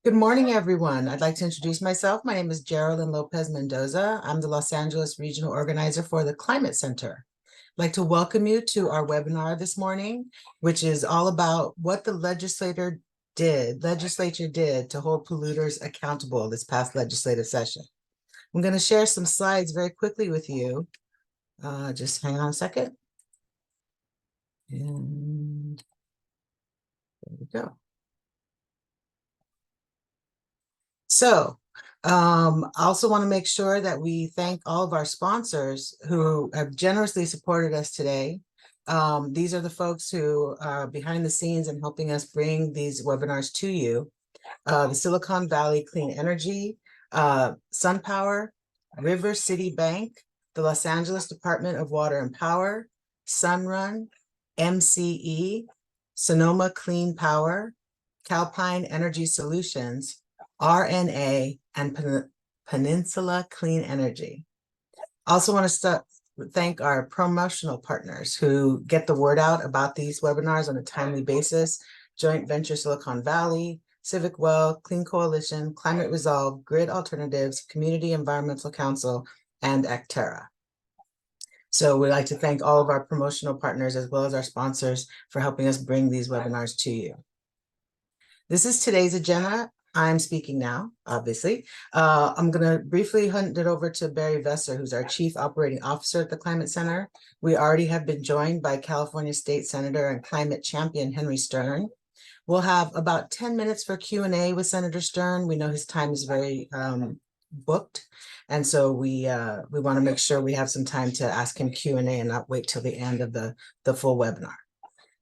Good morning, everyone. I'd like to introduce myself. My name is Geraldine Lopez Mendoza. I'm the Los Angeles Regional Organizer for the Climate Center. I'd like to welcome you to our webinar this morning, which is all about what the legislature did to hold polluters accountable this past legislative session. I'm going to share some slides very quickly with you. Just hang on a second. And there we go. So I also want to make sure that we thank all of our sponsors who have generously supported us today. These are the folks who are behind the scenes and helping us bring these webinars to you. The Silicon Valley Clean Energy, SunPower, River City Bank, the Los Angeles Department of Water and Power, Sunrun, MCE, Sonoma Clean Power, Calpine Energy Solutions, RNA, and Peninsula Clean Energy. Also want to thank our promotional partners who get the word out about these webinars on a timely basis: Joint Venture Silicon Valley, Civic Well, Clean Coalition, Climate Resolve, Grid Alternatives, Community Environmental Council, and Actera. So we'd like to thank all of our promotional partners as well as our sponsors for helping us bring these webinars to you. This is today's agenda. I'm speaking now, obviously. I'm going to briefly hand it over to Barry Vesser, who's our Chief Operating Officer at the Climate Center. We already have been joined by California State Senator and Climate Champion Henry Stern. We'll have about 10 minutes for Q&A with Senator Stern. We know his time is very booked, and so we want to make sure we have some time to ask him Q&A and not wait till the end of the full webinar.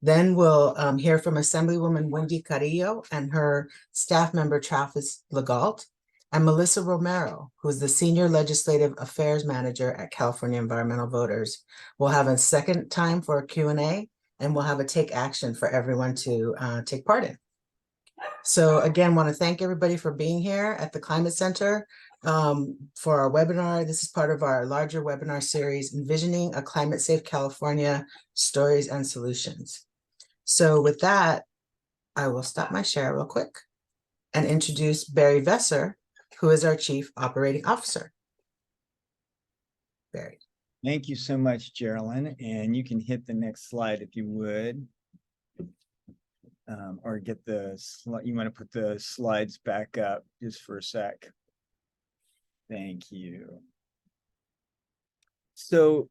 Then we'll hear from Assemblywoman Wendy Carrillo and her staff member Travis Legault, and Melissa Romero, who's the Senior Legislative Affairs Manager at California Environmental Voters. We'll have a second time for a Q&A, and we'll have a take action for everyone to take part in. So again, want to thank everybody for being here at the Climate Center for our webinar. This is part of our larger webinar series, Envisioning a Climate Safe California, Stories and Solutions. So with that, I will stop my share real quick and introduce Barry Vesser, who is our Chief Operating Officer. Barry. Thank you so much, Geraldine. And you can hit the next slide if you would. Or get the slide. You want to put the slides back up just for a sec. Thank you. So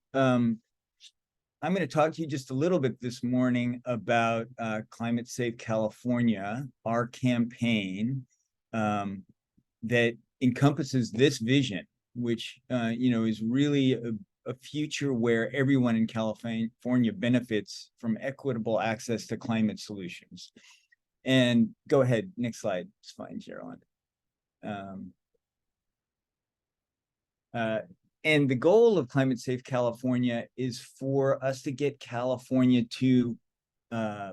I'm going to talk to you just a little bit this morning about Climate Safe California, our campaign that encompasses this vision, which is really a future where everyone in California benefits from equitable access to climate solutions. And go ahead, next slide. It's fine, Geraldine. And the goal of Climate Safe California is for us to get California to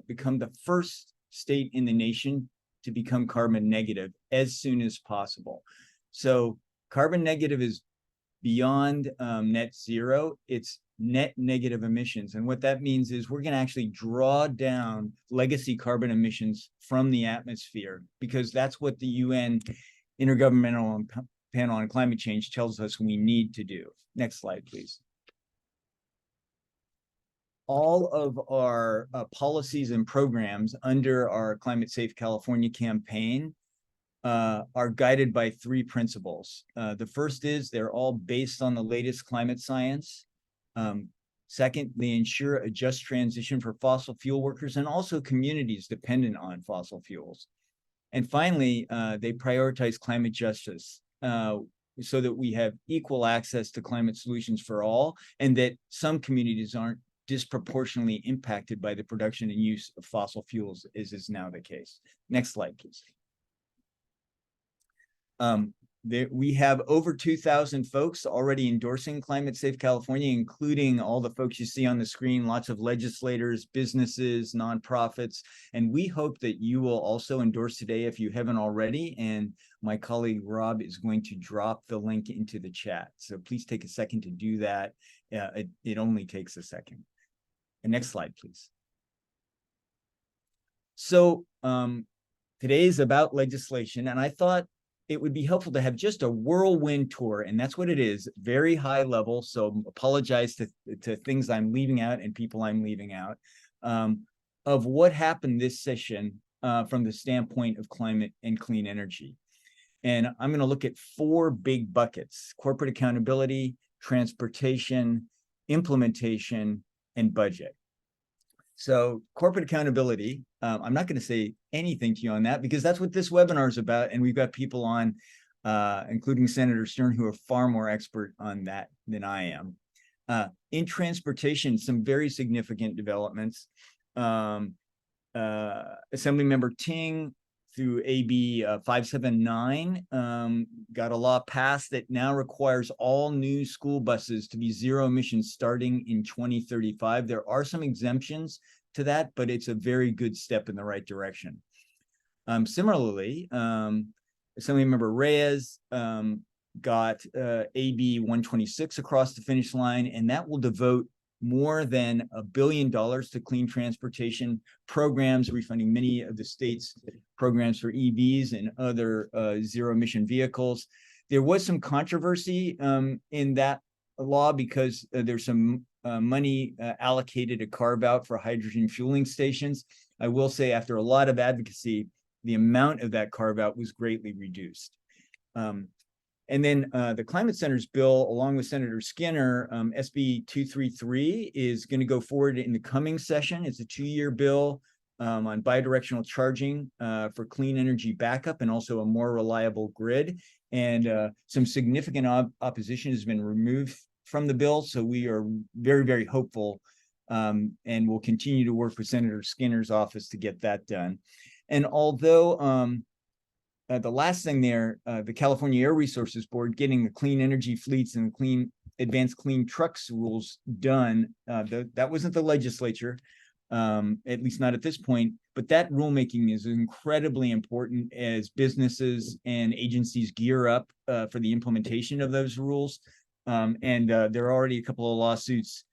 become the first state in the nation to become carbon negative as soon as possible. So carbon negative is beyond net zero. It's net negative emissions. And what that means is we're going to actually draw down legacy carbon emissions from the atmosphere, because that's what the UN Intergovernmental Panel on Climate Change tells us we need to do. Next slide, please. All of our policies and programs under our Climate Safe California campaign are guided by three principles. The first is they're all based on the latest climate science. Second, they ensure a just transition for fossil fuel workers and also communities dependent on fossil fuels. And finally, they prioritize climate justice so that we have equal access to climate solutions for all, and that some communities aren't disproportionately impacted by the production and use of fossil fuels, as is now the case. Next slide, please. We have over 2,000 folks already endorsing Climate Safe California, including all the folks you see on the screen, lots of legislators, businesses, nonprofits, and we hope that you will also endorse today if you haven't already, and my colleague Rob is going to drop the link into the chat. So please take a second to do that. It only takes a second. And next slide, please. So today is about legislation, and I thought it would be helpful to have just a whirlwind tour, and that's what it is, very high level. So apologize to things I'm leaving out and people I'm leaving out, of what happened this session from the standpoint of climate and clean energy. And I'm going to look at 4 big buckets: corporate accountability, transportation, implementation, and budget. So corporate accountability, I'm not going to say anything to you on that because that's what this webinar is about. And we've got people on, including Senator Stern, who are far more expert on that than I am. In transportation, some very significant developments. Assemblymember Ting, through AB 579, got a law passed that now requires all new school buses to be zero emissions starting in 2035. There are some exemptions to that, but it's a very good step in the right direction. Similarly, Assemblymember Reyes got AB 126 across the finish line, and that will devote more than $1 billion to clean transportation programs, refunding many of the state's programs for EVs and other zero emission vehicles. There was some controversy in that law because there's some money allocated to carve out for hydrogen fueling stations. I will say, after a lot of advocacy, the amount of that carve out was greatly reduced. And then the Climate Center's bill, along with Senator Skinner, SB 233, is going to go forward in the coming session. It's a 2-year bill on bidirectional charging for clean energy backup and also a more reliable grid. And some significant opposition has been removed from the bill. So we are very, very hopeful and will continue to work with Senator Skinner's office to get that done. And although the last thing there, the California Air Resources Board getting the clean energy fleets and clean advanced clean trucks rules done, that wasn't the legislature, at least not at this point, but that rulemaking is incredibly important as businesses and agencies gear up for the implementation of those rules. And there are already a couple of lawsuits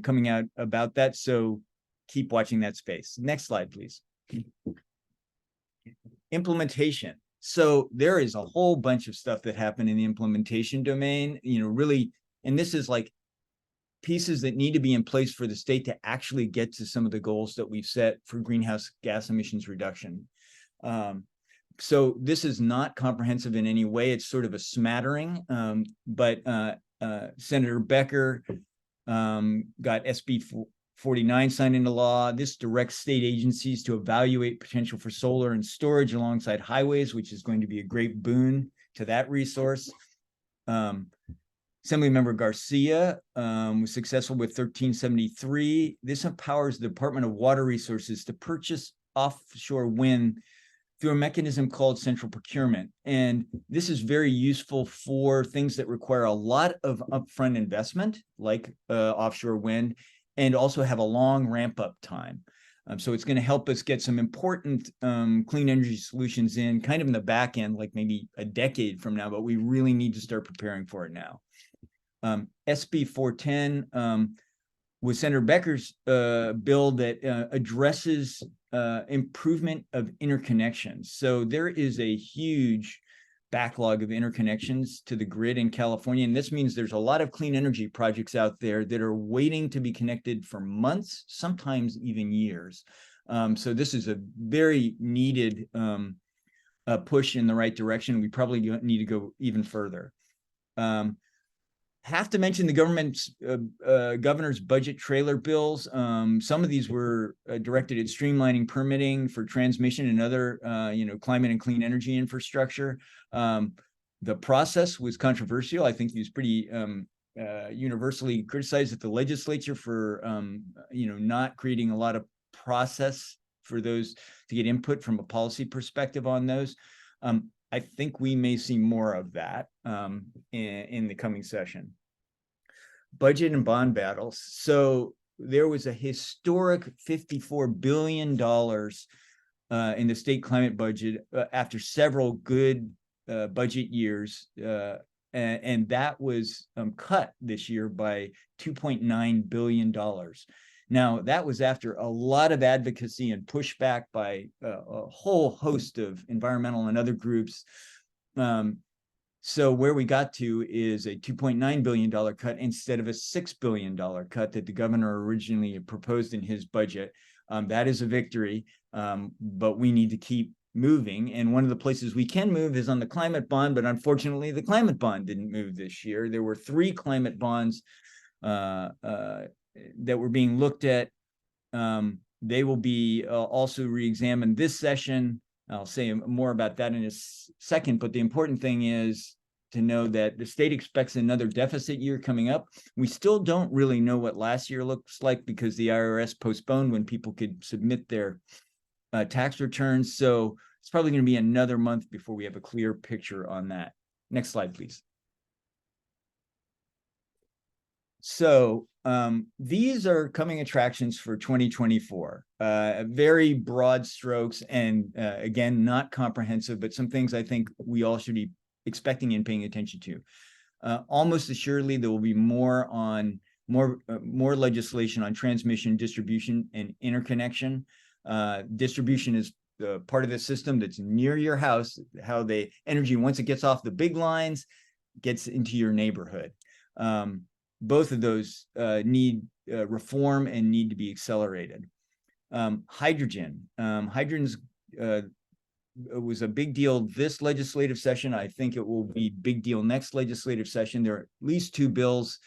coming out about that, so keep watching that space. Next slide, please. Implementation. So there is a whole bunch of stuff that happened in the implementation domain, really, and this is like pieces that need to be in place for the state to actually get to some of the goals that we've set for greenhouse gas emissions reduction. So this is not comprehensive in any way. It's sort of a smattering, but Senator Becker got SB 49 signed into law. This directs state agencies to evaluate potential for solar and storage alongside highways, which is going to be a great boon to that resource. Assemblymember Garcia was successful with 1373. This empowers the Department of Water Resources to purchase offshore wind through a mechanism called central procurement. And this is very useful for things that require a lot of upfront investment, like offshore wind, and also have a long ramp-up time. So it's going to help us get some important clean energy solutions in kind of in the back end, like maybe a decade from now, but we really need to start preparing for it now. SB 410 was Senator Becker's bill that addresses improvement of interconnections. So there is a huge backlog of interconnections to the grid in California. And this means there's a lot of clean energy projects out there that are waiting to be connected for months, sometimes even years. So this is a very needed push in the right direction. We probably need to go even further. Have to mention the governor's budget trailer bills. Some of these were directed at streamlining permitting for transmission and other, climate and clean energy infrastructure. The process was controversial. I think he was pretty universally criticized at the legislature for, not creating a lot of process for those to get input from a policy perspective on those. I think we may see more of that in the coming session. Budget and bond battles. So there was a historic $54 billion in the state climate budget after several good budget years. And that was cut this year by $2.9 billion. Now, that was after a lot of advocacy and pushback by a whole host of environmental and other groups. So where we got to is a $2.9 billion cut instead of a $6 billion cut that the governor originally proposed in his budget. That is a victory, but we need to keep moving. And one of the places we can move is on the climate bond, but unfortunately the climate bond didn't move this year. There were 3 climate bonds that were being looked at. They will be also re-examined this session. I'll say more about that in a second, but the important thing is to know that the state expects another deficit year coming up. We still don't really know what last year looks like because the IRS postponed when people could submit their tax returns. So it's probably going to be another month before we have a clear picture on that. Next slide, please. So these are coming attractions for 2024, very broad strokes and again, not comprehensive, but some things I think we all should be expecting and paying attention to. Almost assuredly, there will be more legislation on transmission, distribution, and interconnection. Distribution is part of the system that's near your house, how the energy, once it gets off the big lines, gets into your neighborhood. Both of those need reform and need to be accelerated. Hydrogen. Hydrogen's was a big deal this legislative session. I think it will be big deal next legislative session. There are at least 2 bills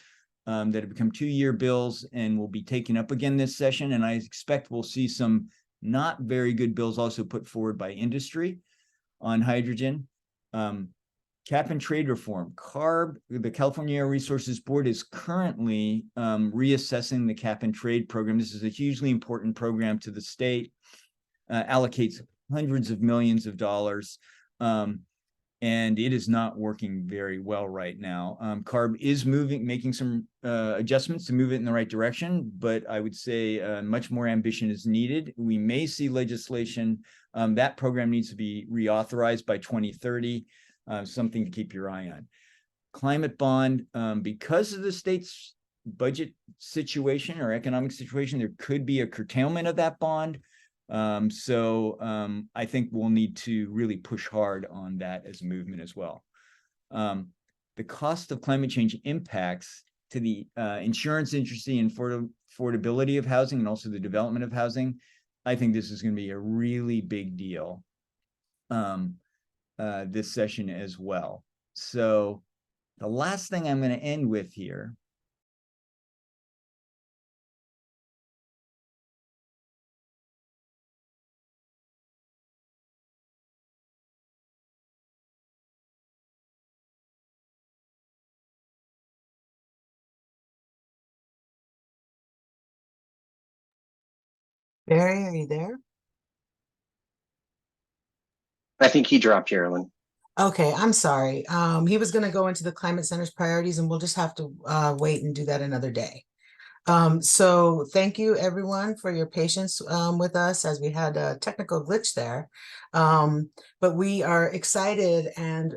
that have become 2-year bills and will be taken up again this session. And I expect we'll see some not very good bills also put forward by industry on hydrogen. Cap and trade reform. CARB, the California Air Resources Board, is currently reassessing the cap and trade program. This is a hugely important program to the state, allocates hundreds of millions of dollars, and it is not working very well right now. CARB is making some adjustments to move it in the right direction, but I would say much more ambition is needed. We may see legislation. That program needs to be reauthorized by 2030. Something to keep your eye on. Climate bond, because of the state's budget situation or economic situation, there could be a curtailment of that bond. I think we'll need to really push hard on that as a movement as well. The cost of climate change impacts to the insurance industry and affordability of housing and also the development of housing. I think this is going to be a really big deal. This session as well. So the last thing I'm going to end with here Barry, are you there? I think he dropped Carolyn. Okay, I'm sorry. He was going to go into the Climate Center's priorities, and we'll just have to wait and do that another day. So thank you everyone for your patience with us as we had a technical glitch there. But we are excited and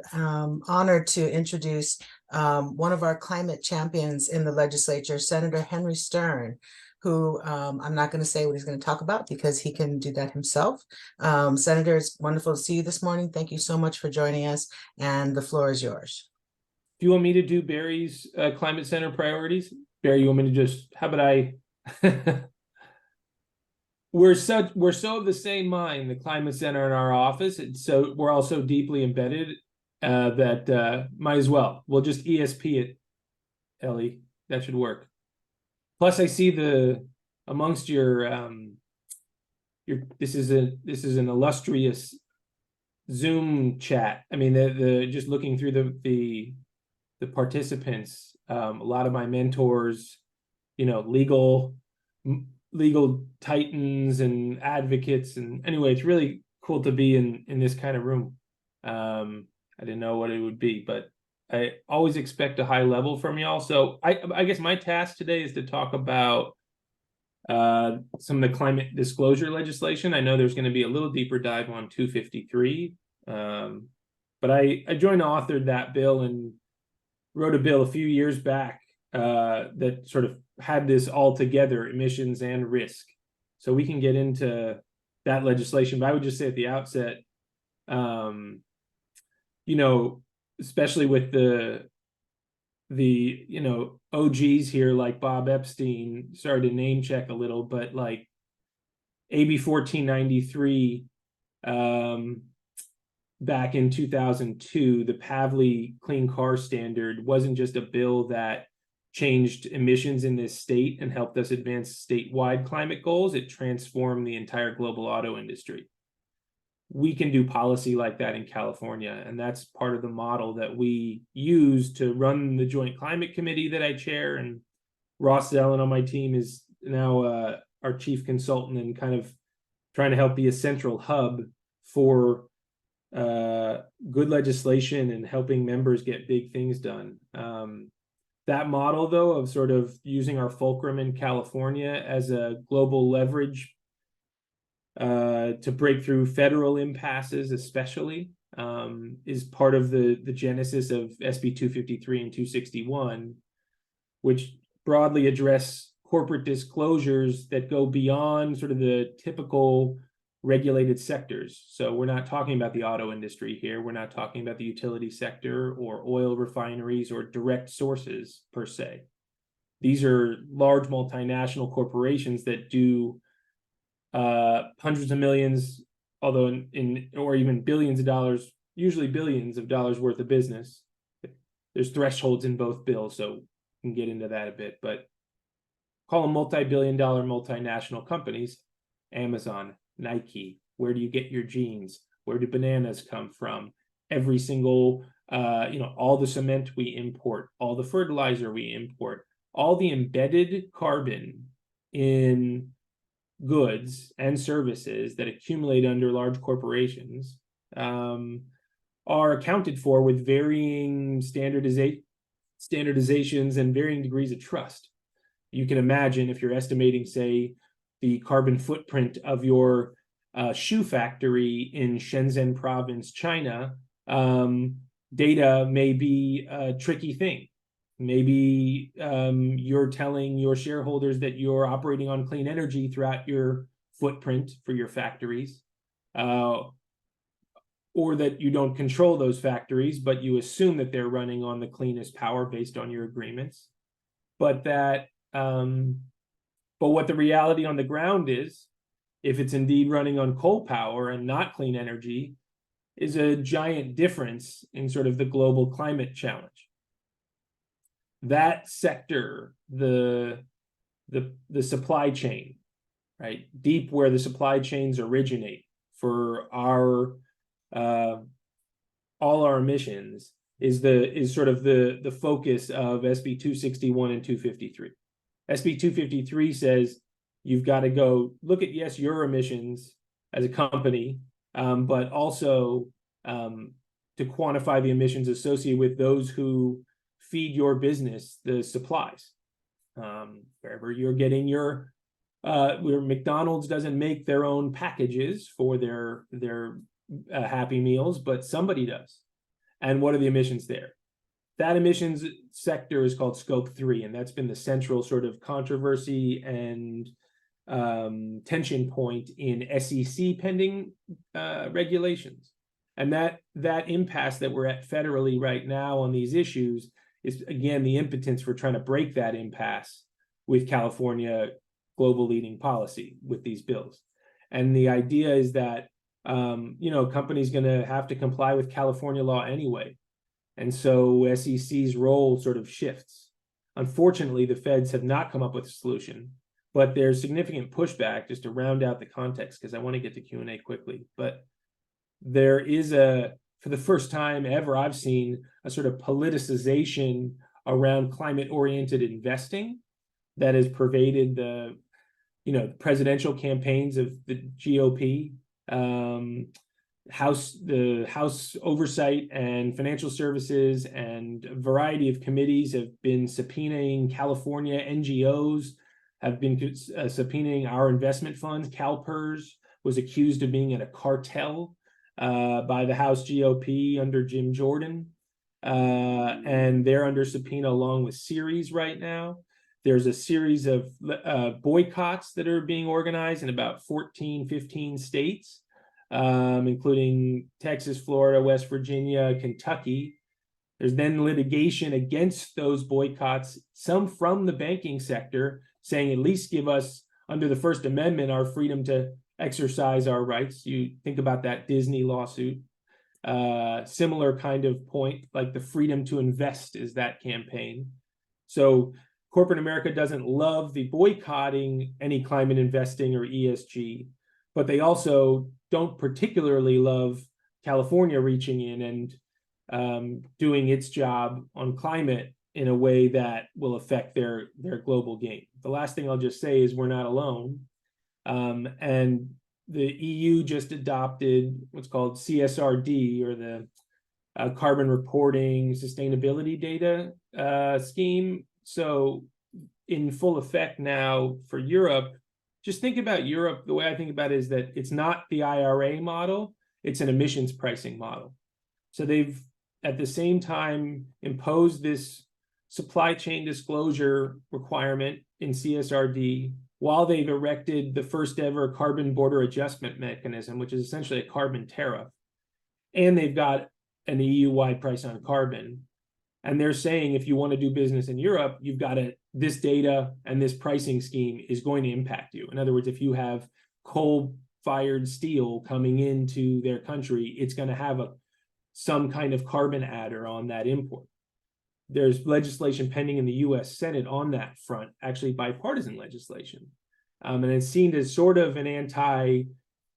honored to introduce one of our climate champions in the legislature, Senator Henry Stern, who I'm not going to say what he's going to talk about because he can do that himself. Senator, it's wonderful to see you this morning. Thank you so much for joining us, and the floor is yours. Do you want me to do Barry's Climate Center priorities? Barry, you want me to just, how about I? We're so of the same mind, the Climate Center in our office. And so we're all so deeply embedded that might as well. We'll just ESP it, Ellie. That should work. Plus, I see amongst your this is an illustrious Zoom chat. I mean, the just looking through the participants, a lot of my mentors, legal titans and advocates, and anyway, it's really cool to be in this kind of room. I didn't know what it would be, but I always expect a high level from y'all. So I guess my task today is to talk about some of the climate disclosure legislation. I know there's going to be a little deeper dive on 253, but I joined authored that bill and wrote a bill a few years back that sort of had this all together, emissions and risk. So we can get into that legislation, but I would just say at the outset, especially with the OGs here like Bob Epstein, sorry to name check a little, but like AB 1493 back in 2002, the Pavley Clean Car Standard wasn't just a bill that changed emissions in this state and helped us advance statewide climate goals. It transformed the entire global auto industry. We can do policy like that in California, and that's part of the model that we use to run the Joint Climate Committee that I chair. And Ross Zellen on my team is now our chief consultant and kind of trying to help be a central hub for good legislation and helping members get big things done. That model, though, of sort of using our fulcrum in California as a global leverage to break through federal impasses, especially, is part of the genesis of SB 253 and 261, which broadly address corporate disclosures that go beyond sort of the typical regulated sectors. So we're not talking about the auto industry here. We're not talking about the utility sector or oil refineries or direct sources per se. These are large multinational corporations that do hundreds of millions, although or even billions of dollars, usually billions of dollars worth of business. There's thresholds in both bills, so we can get into that a bit, but call them multi-billion-dollar multinational companies. Amazon, Nike, where do you get your jeans? Where do bananas come from? Every single, all the cement we import, all the fertilizer we import, all the embedded carbon in goods and services that accumulate under large corporations are accounted for with varying standardizations and varying degrees of trust. You can imagine if you're estimating, say, the carbon footprint of your shoe factory in Shenzhen province, China, data may be a tricky thing. Maybe you're telling your shareholders that you're operating on clean energy throughout your footprint for your factories, or that you don't control those factories, but you assume that they're running on the cleanest power based on your agreements. But what the reality on the ground is, if it's indeed running on coal power and not clean energy, is a giant difference in sort of the global climate challenge. That sector, the supply chain, right, deep where the supply chains originate for our all our emissions, is sort of the focus of SB 261 and 253. SB 253 says you've got to go look at, yes, your emissions as a company, but also to quantify the emissions associated with those who feed your business the supplies. Wherever you're getting your where McDonald's doesn't make their own packages for their Happy Meals, but somebody does. And what are the emissions there? That emissions sector is called Scope 3, and that's been the central sort of controversy and tension point in SEC pending regulations. And that impasse that we're at federally right now on these issues is, again, the impotence for trying to break that impasse with California global leading policy with these bills. And the idea is that, companies going to have to comply with California law anyway. And so SEC's role sort of shifts. Unfortunately, the feds have not come up with a solution, but there's significant pushback, just to round out the context, because I want to get to Q&A quickly. But there is for the first time ever, I've seen a sort of politicization around climate-oriented investing that has pervaded the presidential campaigns of the GOP. The House Oversight and Financial Services and a variety of committees have been subpoenaing California. NGOs have been subpoenaing our investment funds. CalPERS was accused of being in a cartel by the House GOP under Jim Jordan. and they're under subpoena along with Ceres right now. There's a series of boycotts that are being organized in about 14, 15 states, including Texas, Florida, West Virginia, Kentucky. There's then litigation against those boycotts, some from the banking sector, saying at least give us, under the First Amendment, our freedom to exercise our rights. You think about that Disney lawsuit. Similar kind of point, like the freedom to invest is that campaign. So corporate America doesn't love the boycotting any climate investing or ESG, but they also don't particularly love California reaching in and doing its job on climate in a way that will affect their global game. The last thing I'll just say is we're not alone. And the EU just adopted what's called CSRD, or the Carbon Reporting Sustainability Data Scheme. So in full effect now for Europe, just think about Europe. The way I think about it is that it's not the IRA model, it's an emissions pricing model. So they've at the same time imposed this supply chain disclosure requirement in CSRD, while they've erected the first ever carbon border adjustment mechanism, which is essentially a carbon tariff. And they've got an EU-wide price on carbon. And they're saying if you want to do business in Europe, you've got to, this data and this pricing scheme is going to impact you. In other words, if you have coal-fired steel coming into their country, it's going to have some kind of carbon adder on that import. There's legislation pending in the US Senate on that front, actually bipartisan legislation. And it's seen as sort of an anti,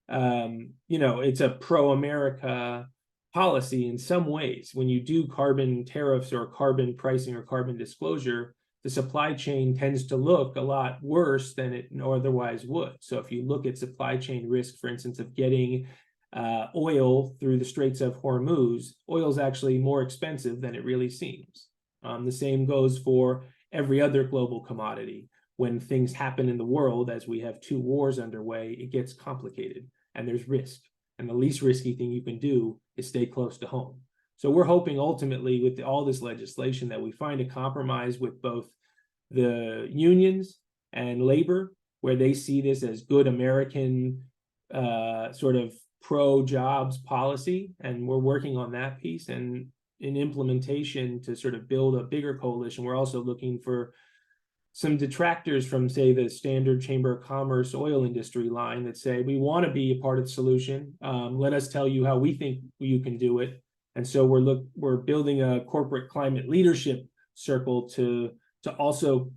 it's a pro-America policy in some ways. When you do carbon tariffs or carbon pricing or carbon disclosure, the supply chain tends to look a lot worse than it otherwise would. So if you look at supply chain risk, for instance, of getting oil through the Straits of Hormuz, oil is actually more expensive than it really seems. The same goes for every other global commodity. When things happen in the world, as we have 2 wars underway, it gets complicated and there's risk. And the least risky thing you can do is stay close to home. So we're hoping ultimately with all this legislation that we find a compromise with both the unions and labor, where they see this as good American sort of pro-jobs policy. And we're working on that piece. And in implementation to sort of build a bigger coalition, we're also looking for some detractors from, say, the Standard Chamber of Commerce oil industry line that say, we want to be a part of the solution. Let us tell you how we think you can do it. And so we're building a corporate climate leadership circle to also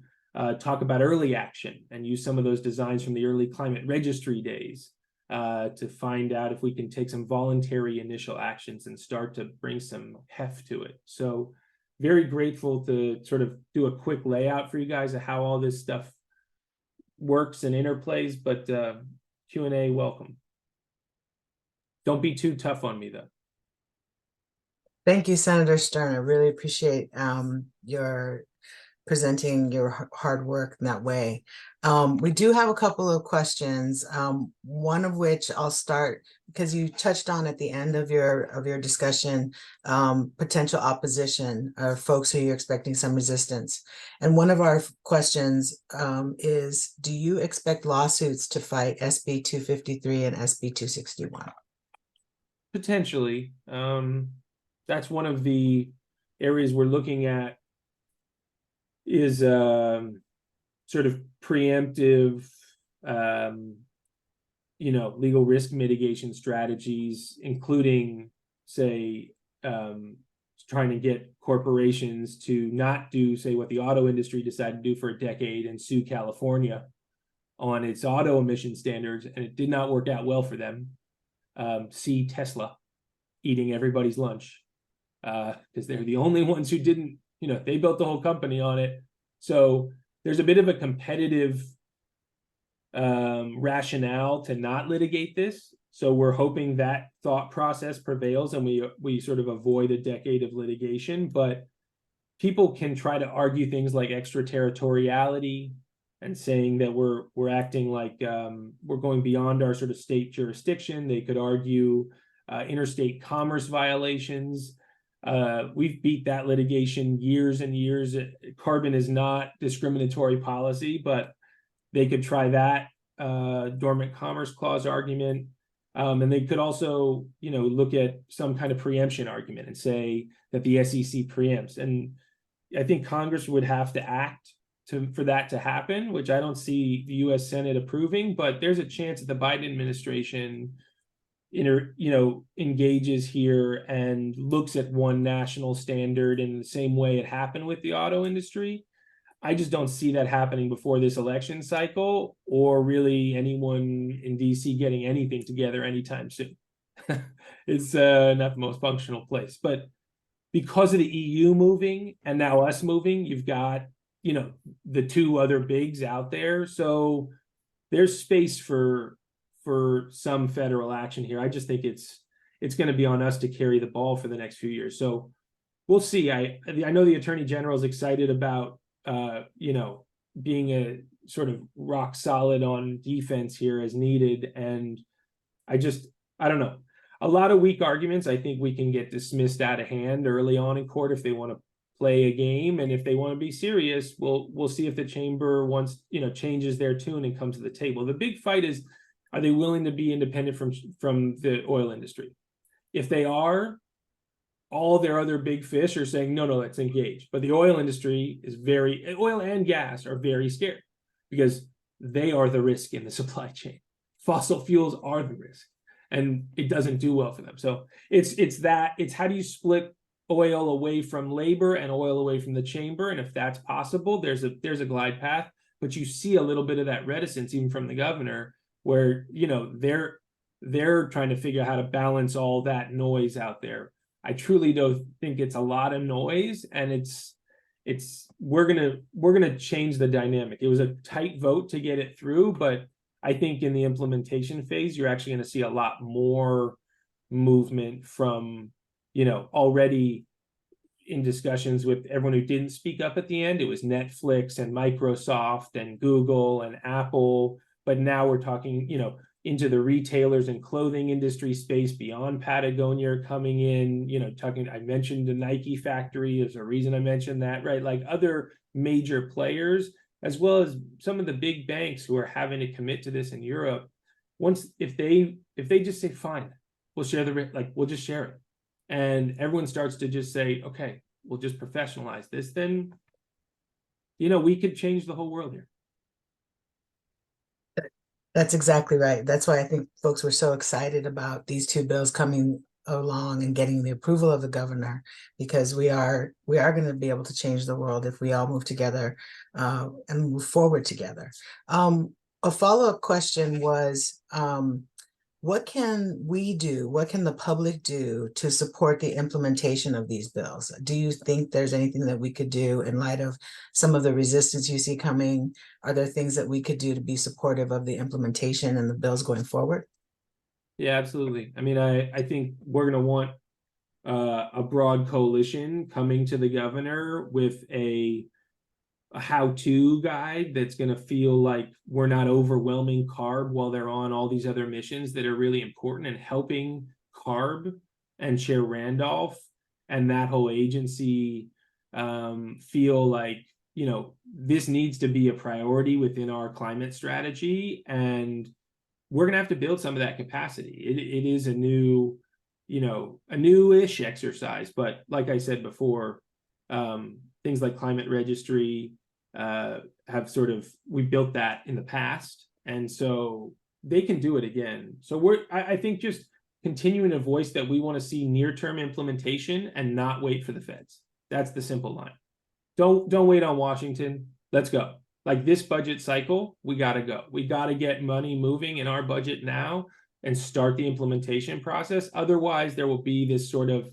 talk about early action and use some of those designs from the early climate registry days to find out if we can take some voluntary initial actions and start to bring some heft to it. So very grateful to sort of do a quick layout for you guys of how all this stuff works and interplays, but Q&A welcome. Don't be too tough on me though. Thank you, Senator Stern. I really appreciate your presenting your hard work in that way. We do have a couple of questions, one of which I'll start because you touched on at the end of your discussion, potential opposition or folks who you're expecting some resistance. And one of our questions is, do you expect lawsuits to fight SB 253 and SB 261? Potentially. That's one of the areas we're looking at is sort of preemptive, legal risk mitigation strategies, including, say, trying to get corporations to not do, say, what the auto industry decided to do for a decade and sue California on its auto emission standards, and it did not work out well for them. See Tesla eating everybody's lunch because they're the only ones who didn't, they built the whole company on it. So there's a bit of a competitive rationale to not litigate this. So we're hoping that thought process prevails and we sort of avoid a decade of litigation. But people can try to argue things like extraterritoriality and saying that we're acting like we're going beyond our sort of state jurisdiction. They could argue interstate commerce violations. We've beat that litigation years and years. Carbon is not discriminatory policy, but they could try that dormant commerce clause argument. And they could also, look at some kind of preemption argument and say that the SEC preempts. And I think Congress would have to act for that to happen, which I don't see the U.S. Senate approving, but there's a chance that the Biden administration engages here and looks at one national standard in the same way it happened with the auto industry. I just don't see that happening before this election cycle, or really anyone in DC getting anything together anytime soon. It's not the most functional place, but because of the EU moving and now us moving, you've got, the two other bigs out there. So there's space for some federal action here. I just think it's going to be on us to carry the ball for the next few years. So we'll see. I know the Attorney General is excited about being a sort of rock solid on defense here as needed. And I don't know. A lot of weak arguments, I think we can get dismissed out of hand early on in court if they want to play a game. And if they want to be serious, we'll see if the chamber changes their tune and comes to the table. The big fight is, are they willing to be independent from the oil industry? If they are, all their other big fish are saying, no, let's engage. But the oil industry oil and gas are very scared because they are the risk in the supply chain. Fossil fuels are the risk, and it doesn't do well for them. So it's how do you split oil away from labor and oil away from the chamber? And if that's possible, there's a glide path, but you see a little bit of that reticence even from the governor, where, they're trying to figure out how to balance all that noise out there. I truly don't think it's a lot of noise, and we're gonna change the dynamic. It was a tight vote to get it through, but I think in the implementation phase, you're actually going to see a lot more movement from, already in discussions with everyone who didn't speak up at the end. It was Netflix and Microsoft and Google and Apple, but now we're talking, into the retailers and clothing industry space beyond Patagonia coming in, I mentioned the Nike factory. There's a reason I mentioned that, right? Like other major players, as well as some of the big banks who are having to commit to this in Europe. If they just say, fine, we'll share we'll just share it. And everyone starts to just say, okay, we'll just professionalize this, then, we could change the whole world here. That's exactly right. That's why I think folks were so excited about these two bills coming along and getting the approval of the governor, because we are going to be able to change the world if we all move together and move forward together. A follow-up question was, what can we do? What can the public do to support the implementation of these bills? Do you think there's anything that we could do in light of some of the resistance you see coming? Are there things that we could do to be supportive of the implementation and the bills going forward? Yeah, absolutely. I mean, I think we're going to want a broad coalition coming to the governor with a how-to guide that's going to feel like we're not overwhelming CARB while they're on all these other missions that are really important, and helping CARB and Chair Randolph and that whole agency feel like, this needs to be a priority within our climate strategy. And we're going to have to build some of that capacity. It is a newish exercise, but like I said before, things like climate registry we built that in the past, and so they can do it again. So I think just continuing to voice that we want to see near-term implementation and not wait for the feds. That's the simple line. Don't wait on Washington. Let's go. Like this budget cycle, we got to go. We got to get money moving in our budget now and start the implementation process. Otherwise, there will be this sort of,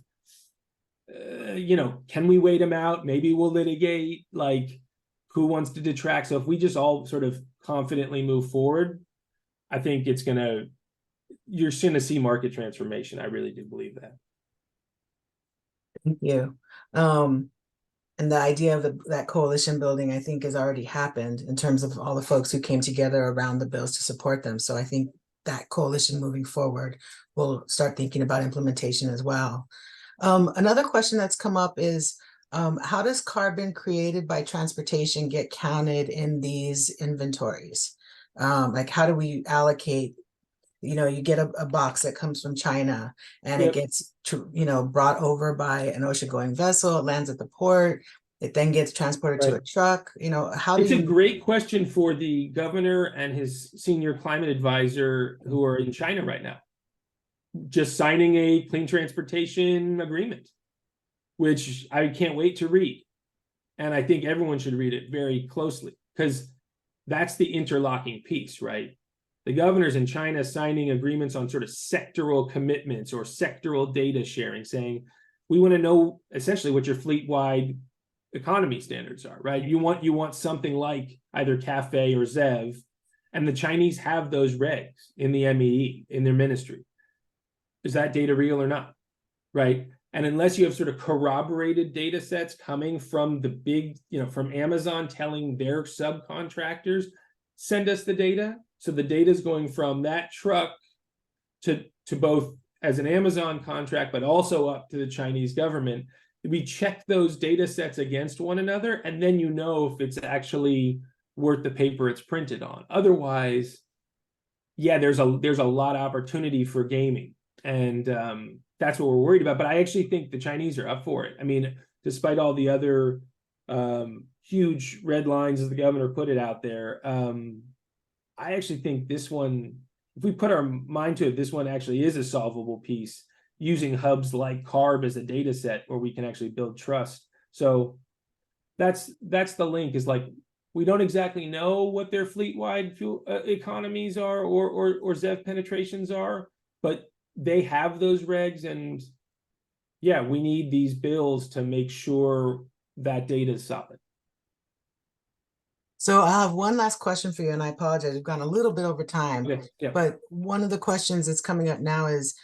can we wait them out? Maybe we'll litigate. Like, who wants to detract? So if we just all sort of confidently move forward, I think you're going to see market transformation. I really do believe that. Thank you. And the idea of that coalition building, I think, has already happened in terms of all the folks who came together around the bills to support them. So I think that coalition moving forward will start thinking about implementation as well. Another question that's come up is, how does carbon created by transportation get counted in these inventories? Like, how do we allocate? You get a box that comes from China and Yep. it gets, brought over by an ocean-going vessel. It lands at the port. It then gets transported to a Right. truck. How do It's a you? great question for the governor and his senior climate advisor who are in China right now, just signing a clean transportation agreement, which I can't wait to read. And I think everyone should read it very closely, because that's the interlocking piece, right? The governors in China signing agreements on sort of sectoral commitments or sectoral data sharing, saying, we want to know essentially what your fleet-wide economy standards are, right? You want something like either CAFE or ZEV, and the Chinese have those regs in the MEE, in their ministry. Is that data real or not, right? And unless you have sort of corroborated data sets coming from the big, from Amazon telling their subcontractors, send us the data. So the data is going from that truck to both as an Amazon contract, but also up to the Chinese government. We check those data sets against one another, and then if it's actually worth the paper it's printed on. Otherwise, yeah, there's a lot of opportunity for gaming. And that's what we're worried about. But I actually think the Chinese are up for it. I mean, despite all the other huge red lines, as the governor put it out there, I actually think this one, if we put our mind to it, this one actually is a solvable piece, using hubs like CARB as a data set where we can actually build trust. So that's the link, is like, we don't exactly know what their fleet-wide fuel economies are or ZEV penetrations are, but they have those regs, and yeah, we need these bills to make sure that data is solid. So I have one last question for you, and I apologize, we've gone a little bit over time. Yeah. But one of the questions that's coming up now is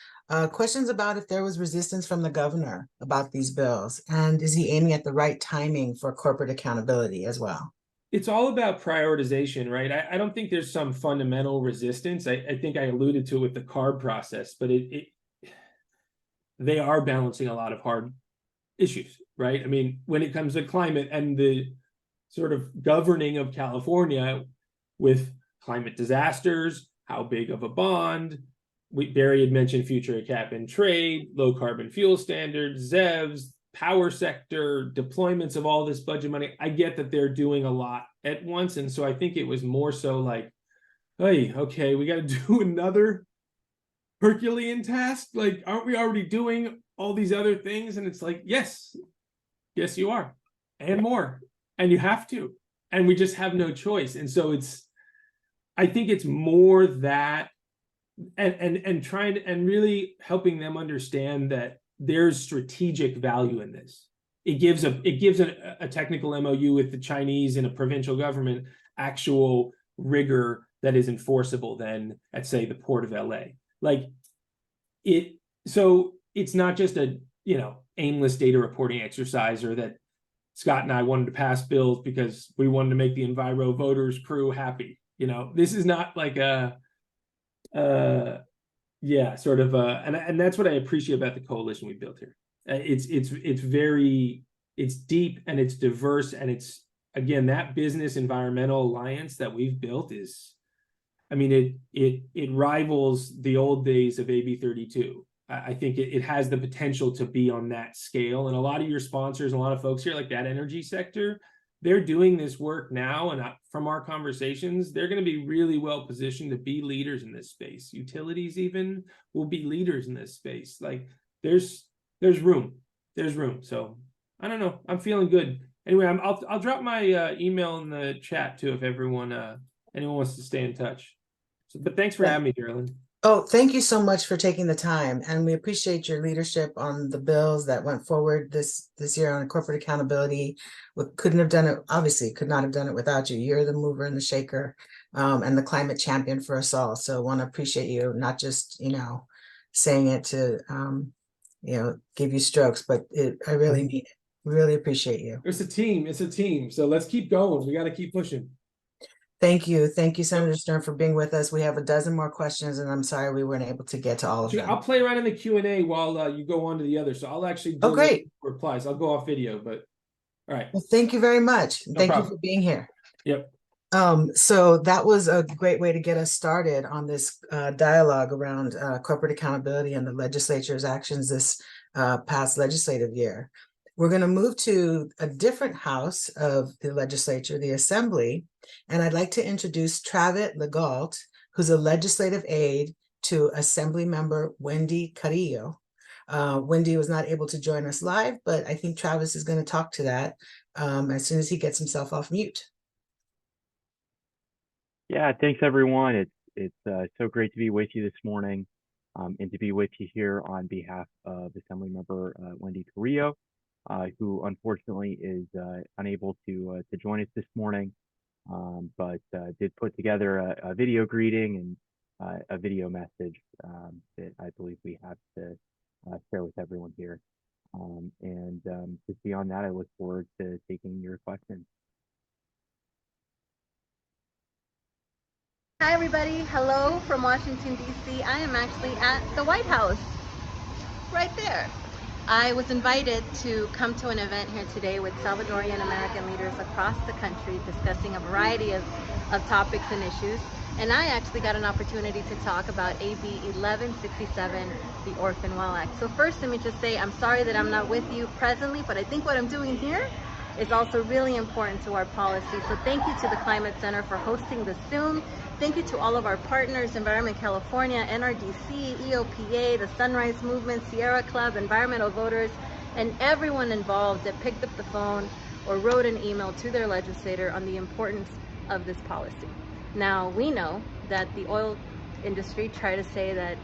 questions about if there was resistance from the governor about these bills, and is he aiming at the right timing for corporate accountability as well? It's all about prioritization, right? I don't think there's some fundamental resistance. I think I alluded to it with the CARB process, but they are balancing a lot of hard issues, right? I mean, when it comes to climate and the sort of governing of California with climate disasters, how big of a bond? Barry had mentioned future cap and trade, low carbon fuel standards, ZEVs, power sector, deployments of all this budget money. I get that they're doing a lot at once. And so I think it was more so like, hey, okay, we got to do another Herculean task. Like, aren't we already doing all these other things? And it's like, yes, you are, and more, and you have to, and we just have no choice. And so I think it's more that, and trying and really helping them understand that there's strategic value in this. It gives a technical MOU with the Chinese and a provincial government actual rigor that is enforceable then at, say, the Port of LA. So it's not just a aimless data reporting exercise, or that Scott and I wanted to pass bills because we wanted to make the Enviro voters crew happy. This is not like and that's what I appreciate about the coalition we built here. It's deep and it's diverse, and it's, again, that business environmental alliance that we've built is, I mean, it rivals the old days of AB 32. I think it has the potential to be on that scale. And a lot of your sponsors, a lot of folks here, like that energy sector, they're doing this work now. And from our conversations, they're going to be really well positioned to be leaders in this space. Utilities even will be leaders in this space. Like, there's room. So I don't know. I'm feeling good. Anyway, I'll drop my email in the chat too if anyone wants to stay in touch. But thanks for having me, Carolyn. Oh, thank you so much for taking the time, and we appreciate your leadership on the bills that went forward this year on corporate accountability. We couldn't have done it, obviously could not have done it without you. You're the mover and the shaker, and the climate champion for us all. So I want to appreciate you, not just saying it to give you strokes, but I really mean it. Really appreciate you. It's a team. So let's keep going. We got to keep pushing. Thank you. Thank you, Senator Stern, for being with us. We have a dozen more questions, and I'm sorry we weren't able to get to all of them. I'll play around in the Q&A while you go on to the other. So I'll actually do great. replies. I'll go off video, but all right. Well, thank you very much. Thank you for being here. Yep. So that was a great way to get us started on this dialogue around corporate accountability and the legislature's actions this past legislative year. We're going to move to a different house of the legislature, the Assembly, and I'd like to introduce Travis Legault, who's a legislative aide to Assembly member Wendy Carrillo. Wendy was not able to join us live, but I think Travis is going to talk to that as soon as he gets himself off mute. Yeah, thanks everyone. It's so great to be with you this morning and to be with you here on behalf of Assemblymember Wendy Carrillo, who unfortunately is unable to join us this morning, but did put together a video greeting and a video message that I believe we have to share with everyone here. Just beyond that, I look forward to taking your questions. Hi everybody, hello from Washington DC. I am actually at the White House, right there. I was invited to come to an event here today with Salvadorian American leaders across the country discussing a variety of topics and issues. And I actually got an opportunity to talk about AB 1167, the Orphan Well Act. So first, let me just say I'm sorry that I'm not with you presently, but I think what I'm doing here is also really important to our policy. So thank you to the Climate Center for hosting this Zoom. Thank you to all of our partners, Environment California, NRDC, EOPA, the Sunrise Movement, Sierra Club, Environmental Voters, and everyone involved that picked up the phone or wrote an email to their legislator on the importance of this policy. Now, we know that the oil industry tried to say that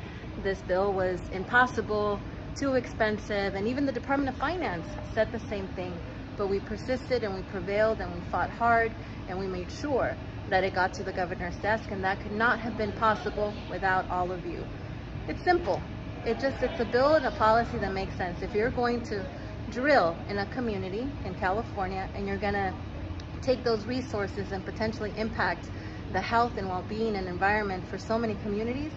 this bill was impossible, too expensive, and even the Department of Finance said the same thing. But we persisted and we prevailed and we fought hard and we made sure that it got to the governor's desk, and that could not have been possible without all of you. It's simple. It's a bill and a policy that makes sense. If you're going to drill in a community in California and you're gonna take those resources and potentially impact the health and well-being and environment for so many communities,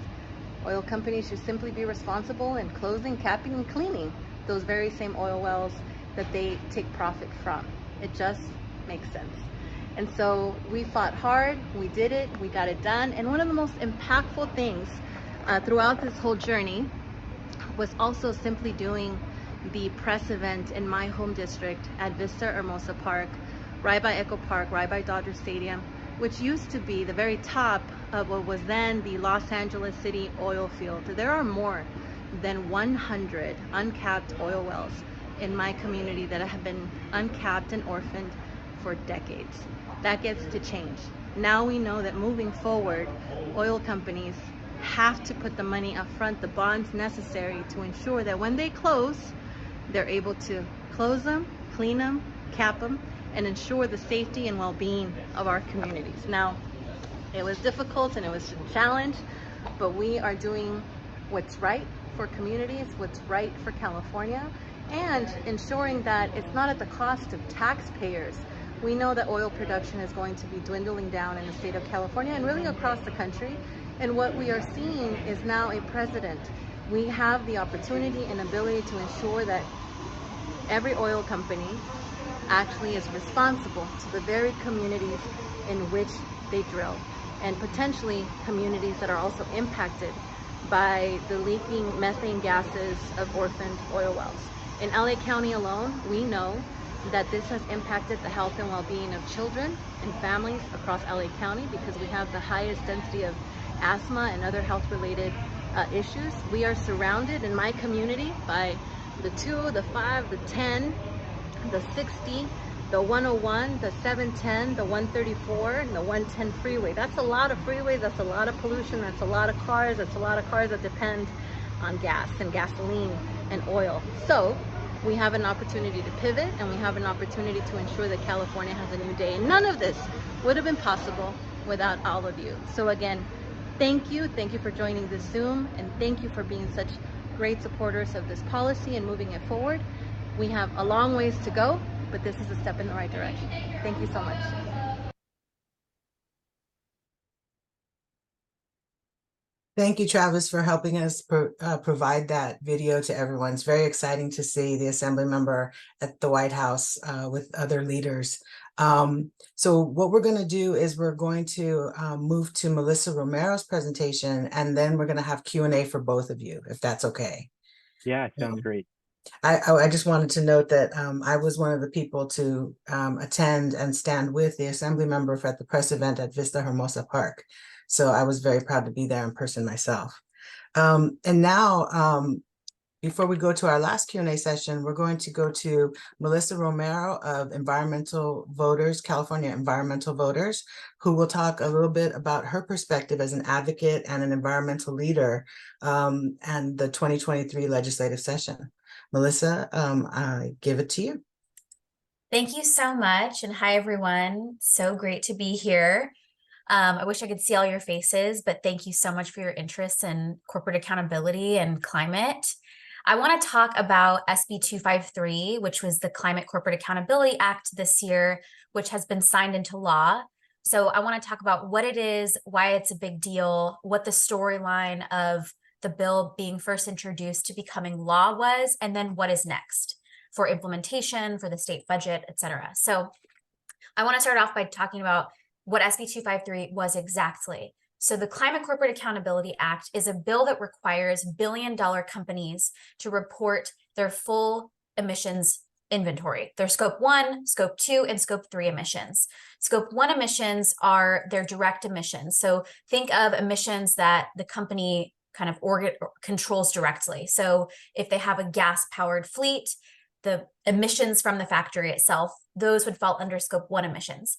oil companies should simply be responsible in closing, capping, and cleaning those very same oil wells that they take profit from. It just makes sense. And so we fought hard, we did it, we got it done. And one of the most impactful things throughout this whole journey was also simply doing the press event in my home district at Vista Hermosa Park, right by Echo Park, right by Dodger Stadium, which used to be the very top of what was then the Los Angeles City oil field. There are more than 100 uncapped oil wells in my community that have been uncapped and orphaned for decades. That gets to change. Now we know that moving forward, oil companies have to put the money up front, the bonds necessary to ensure that when they close, they're able to close them, clean them, cap them, and ensure the safety and well-being of our communities. Now, it was difficult and it was a challenge, but we are doing what's right for communities, what's right for California, and ensuring that it's not at the cost of taxpayers. We know that oil production is going to be dwindling down in the state of California and really across the country. And what we are seeing is now a precedent. We have the opportunity and ability to ensure that every oil company actually is responsible to the very communities in which they drill, and potentially communities that are also impacted by the leaking methane gases of orphaned oil wells. In LA County alone, we know that this has impacted the health and well-being of children and families across LA County because we have the highest density of asthma and other health-related issues. We are surrounded in my community by the 2, the 5, the 10, the 60, the 101, the 710, the 134, and the 110 freeway. That's a lot of freeways, that's a lot of pollution, that's a lot of cars, that's a lot of cars that depend on gas and gasoline and oil. So we have an opportunity to pivot, and we have an opportunity to ensure that California has a new day. And none of this would have been possible without all of you. So again, thank you for joining this Zoom, and thank you for being such great supporters of this policy and moving it forward. We have a long ways to go, but this is a step in the right direction. Thank you so much. Thank you, Travis, for helping us provide that video to everyone. It's very exciting to see the Assembly member at the White House with other leaders. So what we're going to do is we're going to move to Melissa Romero's presentation, and then we're going to have Q&A for both of you, if that's okay. Yeah, sounds great. I just wanted to note that I was one of the people to attend and stand with the Assembly member at the press event at Vista Hermosa Park. So I was very proud to be there in person myself. And now, before we go to our last Q&A session, we're going to go to Melissa Romero of Environmental Voters, California Environmental Voters, who will talk a little bit about her perspective as an advocate and an environmental leader and the 2023 legislative session. Melissa, I give it to you. Thank you so much. And hi, everyone. So great to be here. I wish I could see all your faces, but thank you so much for your interest in corporate accountability and climate. I want to talk about SB 253, which was the Climate Corporate Accountability Act this year, which has been signed into law. So I want to talk about what it is, why it's a big deal, what the storyline of the bill being first introduced to becoming law was, and then what is next for implementation, for the state budget, et cetera. So I want to start off by talking about what SB 253 was exactly. So the Climate Corporate Accountability Act is a bill that requires billion-dollar companies to report their full emissions inventory, their scope 1, scope 2, and scope 3 emissions. Scope 1 emissions are their direct emissions. So think of emissions that the company kind of controls directly. So if they have a gas-powered fleet, the emissions from the factory itself, those would fall under scope 1 emissions.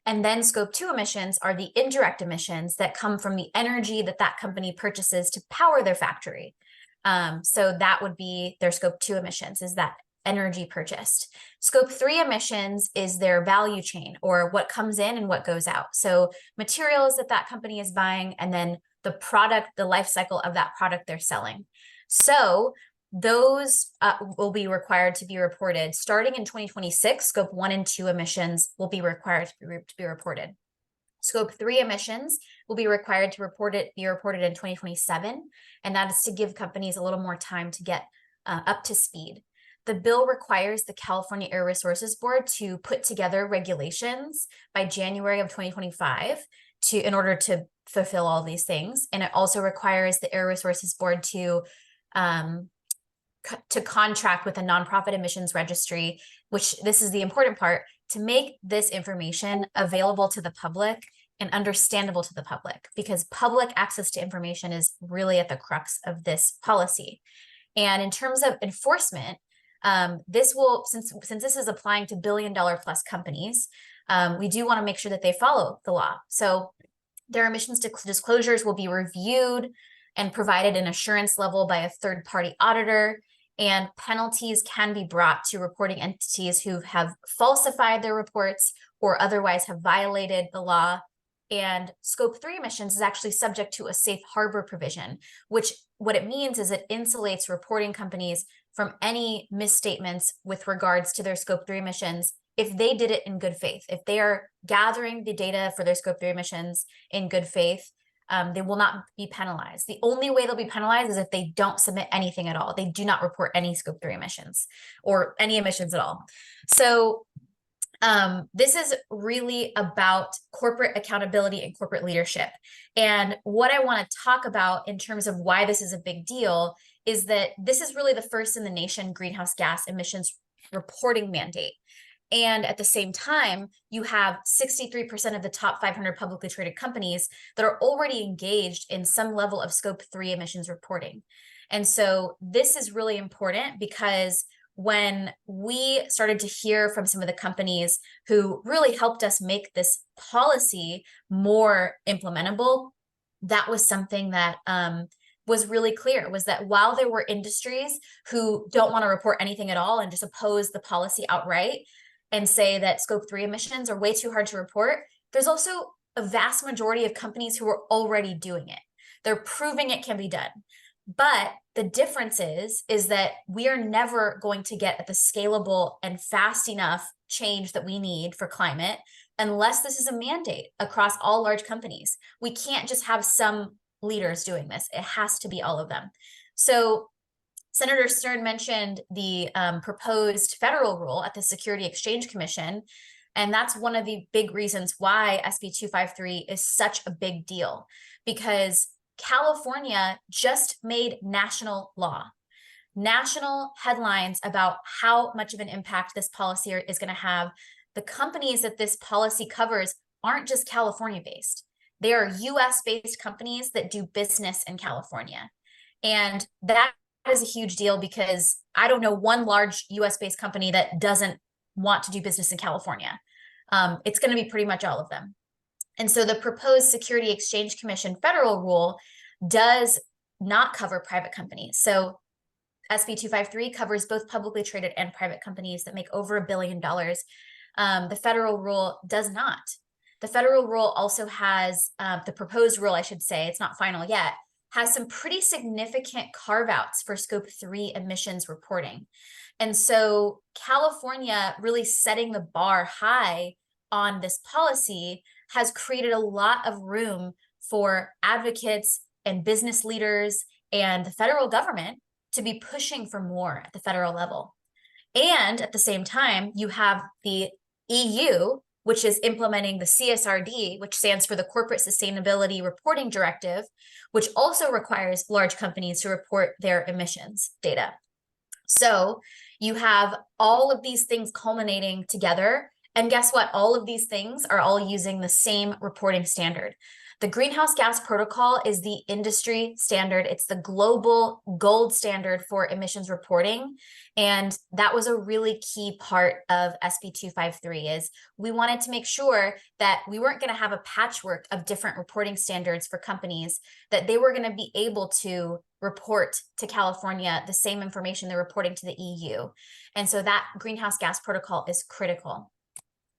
And then scope 2 emissions are the indirect emissions that come from the energy that that company purchases to power their factory. So that would be their scope 2 emissions, is that energy purchased. Scope 3 emissions is their value chain, or what comes in and what goes out. So materials that that company is buying, and then the product, the life cycle of that product they're selling. So those will be required to be reported starting in 2026. Scope 1 and 2 emissions will be required to be reported. Scope 3 emissions will be required to be reported in 2027, and that is to give companies a little more time to get up to speed. The bill requires the California Air Resources Board to put together regulations by January of 2025 in order to fulfill all these things, and it also requires the Air Resources Board to contract with a nonprofit emissions registry, which this is the important part, to make this information available to the public and understandable to the public, because public access to information is really at the crux of this policy. And in terms of enforcement, this will, since this is applying to billion-dollar plus companies, we do want to make sure that they follow the law. So their emissions disclosures will be reviewed and provided an assurance level by a third-party auditor, and penalties can be brought to reporting entities who have falsified their reports or otherwise have violated the law. And scope 3 emissions is actually subject to a safe harbor provision, which what it means is it insulates reporting companies from any misstatements with regards to their scope 3 emissions if they did it in good faith. If they are gathering the data for their scope 3 emissions in good faith, they will not be penalized. The only way they'll be penalized is if they don't submit anything at all. They do not report any scope 3 emissions or any emissions at all. So this is really about corporate accountability and corporate leadership. And what I want to talk about in terms of why this is a big deal is that this is really the first in the nation greenhouse gas emissions reporting mandate. And at the same time, you have 63% of the top 500 publicly traded companies that are already engaged in some level of scope 3 emissions reporting. And so this is really important because when we started to hear from some of the companies who really helped us make this policy more implementable, that was something that was really clear, was that while there were industries who don't want to report anything at all and just oppose the policy outright and say that scope 3 emissions are way too hard to report, there's also a vast majority of companies who are already doing it. They're proving it can be done. But the difference is that we are never going to get at the scalable and fast enough change that we need for climate unless this is a mandate across all large companies. We can't just have some leaders doing this. It has to be all of them. So Senator Stern mentioned the proposed federal rule at the Security Exchange Commission, and that's one of the big reasons why SB 253 is such a big deal, because California just made national law, national headlines about how much of an impact this policy is going to have. The companies that this policy covers aren't just California based. They are US based companies that do business in California. And that is a huge deal, because I don't know one large US based company that doesn't want to do business in California. It's going to be pretty much all of them. And so the proposed Security Exchange Commission federal rule does not cover private companies. So SB 253 covers both publicly traded and private companies that make over $1 billion. The federal rule does not. The federal rule also has, the proposed rule, I should say, it's not final yet, has some pretty significant carve-outs for Scope 3 emissions reporting. And so California really setting the bar high on this policy has created a lot of room for advocates and business leaders and the federal government to be pushing for more at the federal level. And at the same time, you have the EU, which is implementing the CSRD, which stands for the Corporate Sustainability Reporting Directive, which also requires large companies to report their emissions data. So you have all of these things culminating together. And guess what? All of these things are all using the same reporting standard. The Greenhouse Gas Protocol is the industry standard. It's the global gold standard for emissions reporting. And that was a really key part of SB 253 is we wanted to make sure that we weren't going to have a patchwork of different reporting standards for companies, that they were going to be able to report to California the same information they're reporting to the EU. And so that Greenhouse Gas Protocol is critical.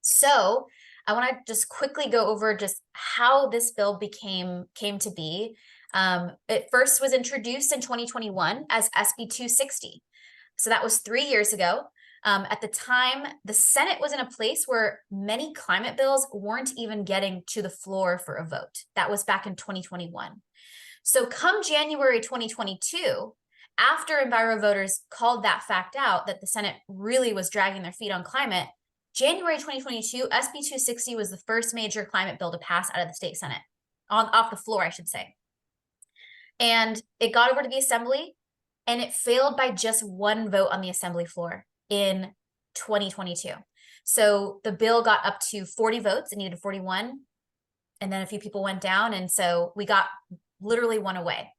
So I want to just quickly go over just how this bill came to be. It first was introduced in 2021 as SB 260. So that was 3 years ago. At the time, the Senate was in a place where many climate bills weren't even getting to the floor for a vote. That was back in 2021. So come January 2022, after EnviroVoters called that fact out, that the Senate really was dragging their feet on climate, January 2022, SB 260 was the first major climate bill to pass out of the state Senate, off the floor, I should say. And it got over to the Assembly, and it failed by just one vote on the Assembly floor in 2022. So the bill got up to 40 votes. It needed 41, and then a few people went down, and so we got literally one away.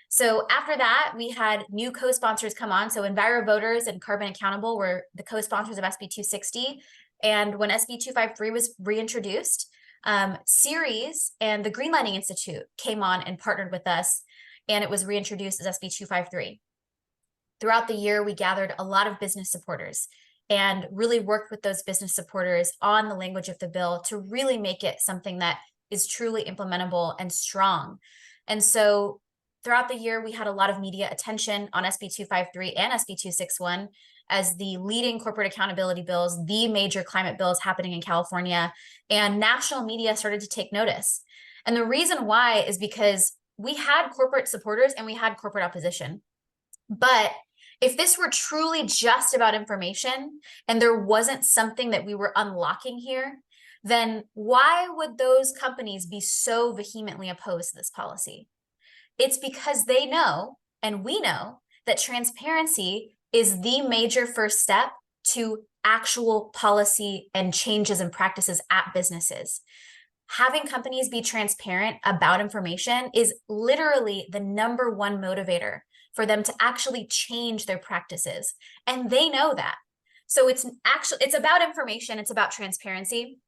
So after that, we had new co-sponsors come on. So EnviroVoters and Carbon Accountable were the co-sponsors of SB 260. And when SB 253 was reintroduced, Ceres and the Greenlighting Institute came on and partnered with us, and it was reintroduced as SB 253. Throughout the year, we gathered a lot of business supporters and really worked with those business supporters on the language of the bill to really make it something that is truly implementable and strong. And so throughout the year, we had a lot of media attention on SB 253 and SB 261 as the leading corporate accountability bills, the major climate bills happening in California, and national media started to take notice. And the reason why is because we had corporate supporters and we had corporate opposition. But if this were truly just about information and there wasn't something that we were unlocking here, then why would those companies be so vehemently opposed to this policy? It's because they know, and we know, that transparency is the major first step to actual policy and changes and practices at businesses. Having companies be transparent about information is literally the #1 motivator for them to actually change their practices. And they know that. So it's about information, it's about transparency,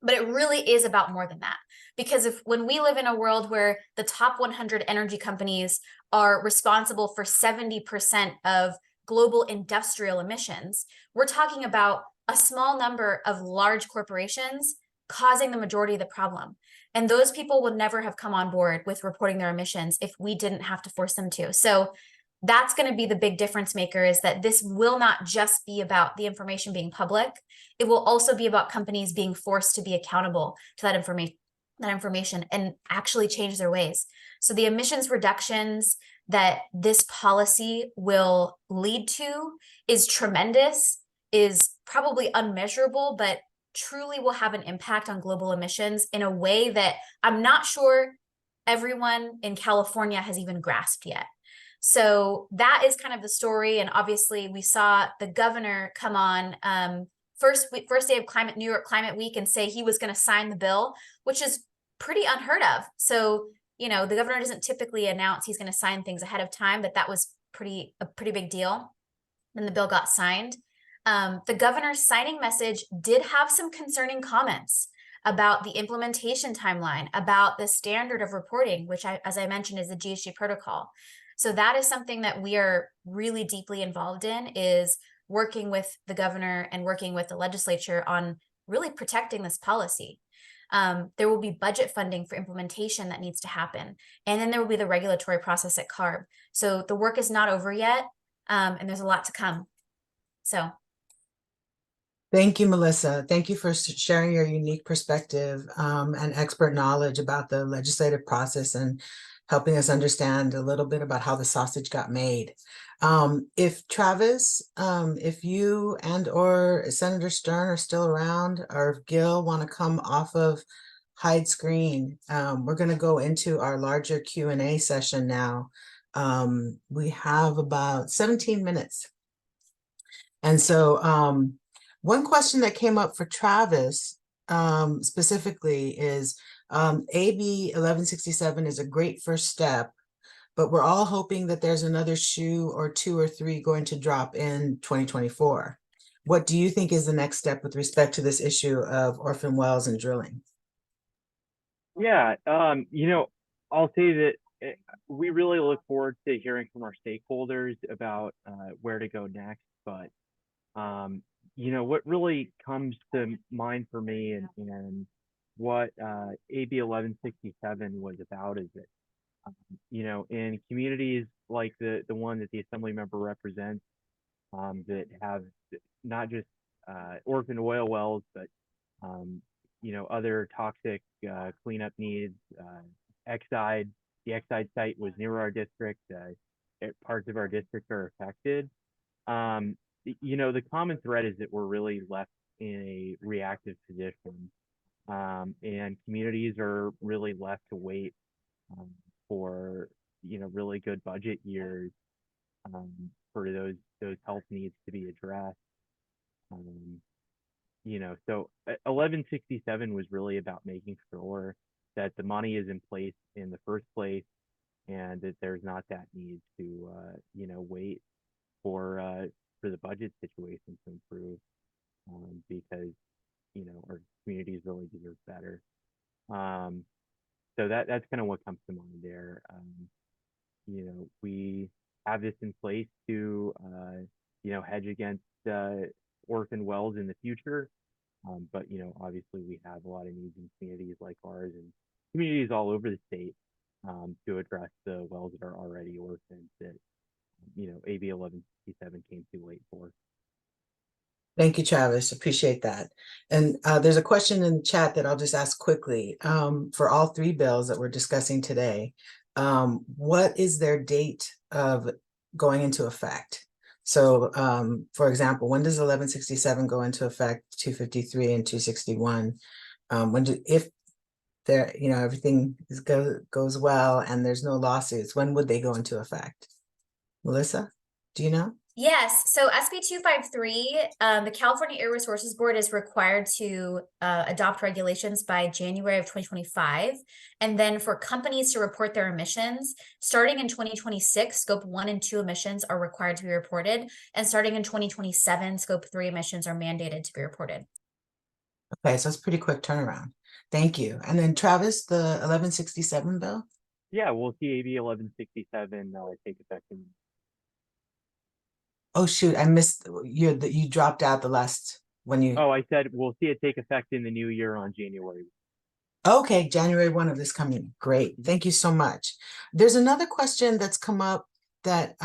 but it really is about more than that. Because when we live in a world where the top 100 energy companies are responsible for 70% of global industrial emissions, we're talking about a small number of large corporations causing the majority of the problem. And those people would never have come on board with reporting their emissions if we didn't have to force them to. So that's going to be the big difference maker, is that this will not just be about the information being public. It will also be about companies being forced to be accountable to that that information and actually change their ways. So the emissions reductions that this policy will lead to is tremendous, is probably unmeasurable, but truly will have an impact on global emissions in a way that I'm not sure everyone in California has even grasped yet. So that is kind of the story. And obviously we saw the governor come on first day of New York Climate Week and say he was going to sign the bill, which is pretty unheard of. So, you know, the governor doesn't typically announce he's going to sign things ahead of time, but that was a pretty big deal. Then the bill got signed. The governor's signing message did have some concerning comments about the implementation timeline, about the standard of reporting, which as I mentioned, is the GHG protocol. So that is something that we are really deeply involved in, is working with the governor and working with the legislature on really protecting this policy. There will be budget funding for implementation that needs to happen. And then there will be the regulatory process at CARB. So the work is not over yet, and there's a lot to come. So. Thank you, Melissa. Thank you for sharing your unique perspective and expert knowledge about the legislative process and helping us understand a little bit about how the sausage got made. If Travis, if you and or Senator Stern are still around, or if Gil want to come off of hide screen, we're going to go into our larger Q&A session now. We have about 17 minutes. And so one question that came up for Travis specifically is AB 1167 is a great first step, but we're all hoping that there's another shoe or two or three going to drop in 2024. What do you think is the next step with respect to this issue of orphan wells and drilling? Yeah, you know, I'll say that we really look forward to hearing from our stakeholders about where to go next. But, you know, what really comes to mind for me and what AB 1167 was about is that, you know, in communities like the one that the Assembly member represents, that have not just orphan oil wells, but, you know, other toxic cleanup needs, Exide. The Exide site was near our district. Parts of our district are affected. You know, the common thread is that we're really left in a reactive position, and communities are really left to wait for, you know, really good budget years for those health needs to be addressed. You know, so 1167 was really about making sure that the money is in place in the first place, and that there's not that need to you know, wait for the budget situation to improve, because, you know, our communities really deserve better. So that's kind of what comes to mind there. You know, we have this in place to you know, hedge against orphan wells in the future, but, you know, obviously we have a lot of needs in communities like ours and communities all over the state to address the wells that are already orphaned that, you know, AB 1167 came too late for. Thank you, Travis. Appreciate that. And there's a question in the chat that I'll just ask quickly. For all three bills that we're discussing today, what is their date of going into effect? So, for example, when does 1167 go into effect, 253 and 261? If there, you know, everything goes well and there's no lawsuits, when would they go into effect? Melissa, do you know? Yes, so SB 253, the California Air Resources Board is required to adopt regulations by January of 2025. And then for companies to report their emissions, starting in 2026, scope 1 and 2 emissions are required to be reported. And starting in 2027, scope 3 emissions are mandated to be reported. Okay, so it's pretty quick turnaround. Thank you. And then Travis, the 1167 bill? Yeah, we'll see AB 1167 take effect in. Oh shoot, I missed you dropped out the last when you. Oh, I said we'll see it take effect in the new year on January. Okay, January 1 of this coming. Great. Thank you so much. There's another question that's come up that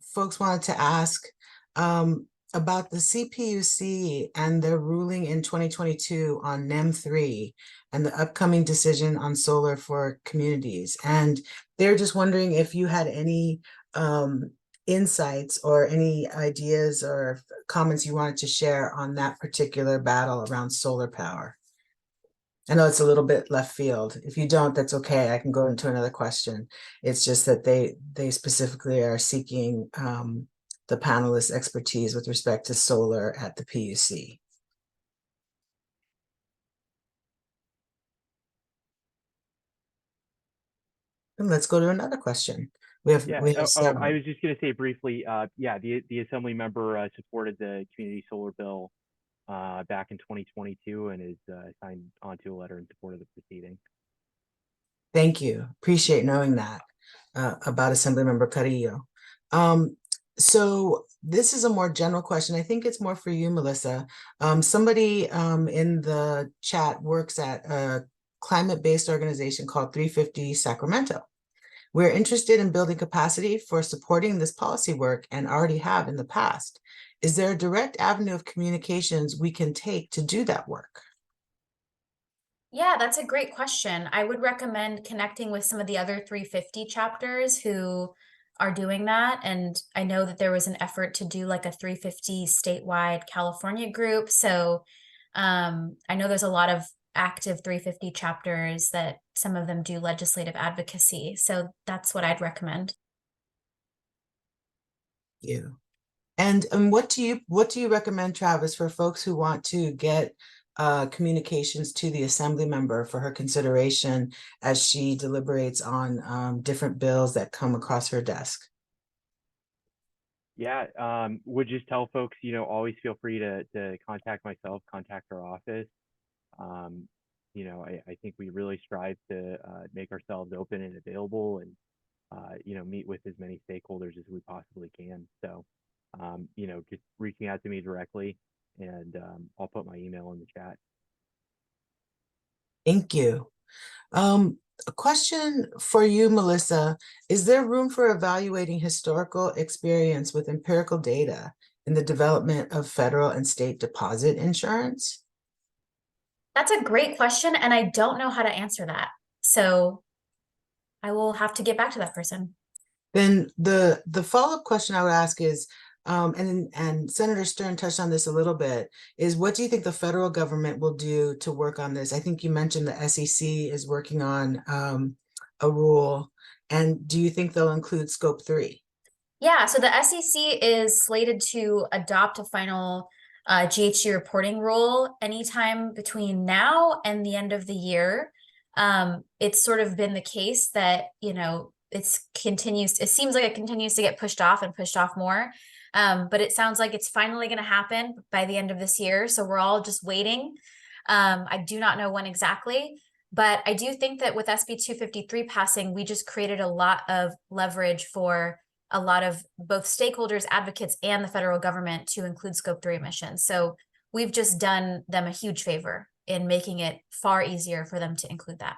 folks wanted to ask about the CPUC and their ruling in 2022 on NEM 3 and the upcoming decision on solar for communities. And they're just wondering if you had any insights or any ideas or comments you wanted to share on that particular battle around solar power. I know it's a little bit left field. If you don't, that's okay. I can go into another question. It's just that they specifically are seeking the panelists' expertise with respect to solar at the PUC. And let's go to another question. We have Yeah. I several. was just going to say briefly. Yeah, the assembly member supported the community solar bill back in 2022 and is signed onto a letter in support of the proceeding. Thank you. Appreciate knowing that about Assemblymember Carrillo. So this is a more general question. I think it's more for you, Melissa. Somebody in the chat works at a climate-based organization called 350 Sacramento. We're interested in building capacity for supporting this policy work and already have in the past. Is there a direct avenue of communications we can take to do that work? Yeah, that's a great question. I would recommend connecting with some of the other 350 chapters who are doing that. And I know that there was an effort to do like a 350 statewide California group. So I know there's a lot of active 350 chapters that some of them do legislative advocacy. So that's what I'd recommend. You. And what do you recommend, Travis, for folks who want to get communications to the assembly member for her consideration as she deliberates on different bills that come across her desk? Yeah, would just tell folks, always feel free to contact myself, contact our office. I think we really strive to make ourselves open and available and, meet with as many stakeholders as we possibly can. So, just reaching out to me directly and I'll put my email in the chat. Thank you. A question for you, Melissa. Is there room for evaluating historical experience with empirical data in the development of federal and state deposit insurance? That's a great question, and I don't know how to answer that. So I will have to get back to that person. Then the follow-up question I would ask is, and Senator Stern touched on this a little bit, is what do you think the federal government will do to work on this? I think you mentioned the SEC is working on a rule, and do you think they'll include Scope 3? Yeah, so the SEC is slated to adopt a final GHG reporting rule anytime between now and the end of the year. It's sort of been the case that, it seems like it continues to get pushed off and pushed off more. But it sounds like it's finally going to happen by the end of this year. So we're all just waiting. I do not know when exactly, but I do think that with SB 253 passing, we just created a lot of leverage for a lot of both stakeholders, advocates, and the federal government to include Scope 3 emissions. So we've just done them a huge favor in making it far easier for them to include that.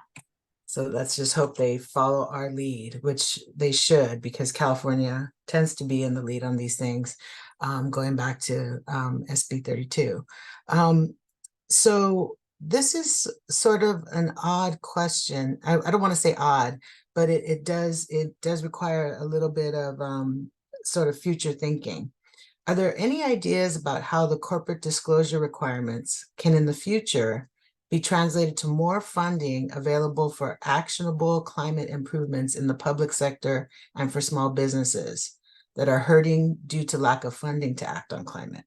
So let's just hope they follow our lead, which they should, because California tends to be in the lead on these things, going back to SB 32. So this is sort of an odd question. I don't want to say odd, but it does require a little bit of sort of future thinking. Are there any ideas about how the corporate disclosure requirements can in the future be translated to more funding available for actionable climate improvements in the public sector and for small businesses that are hurting due to lack of funding to act on climate?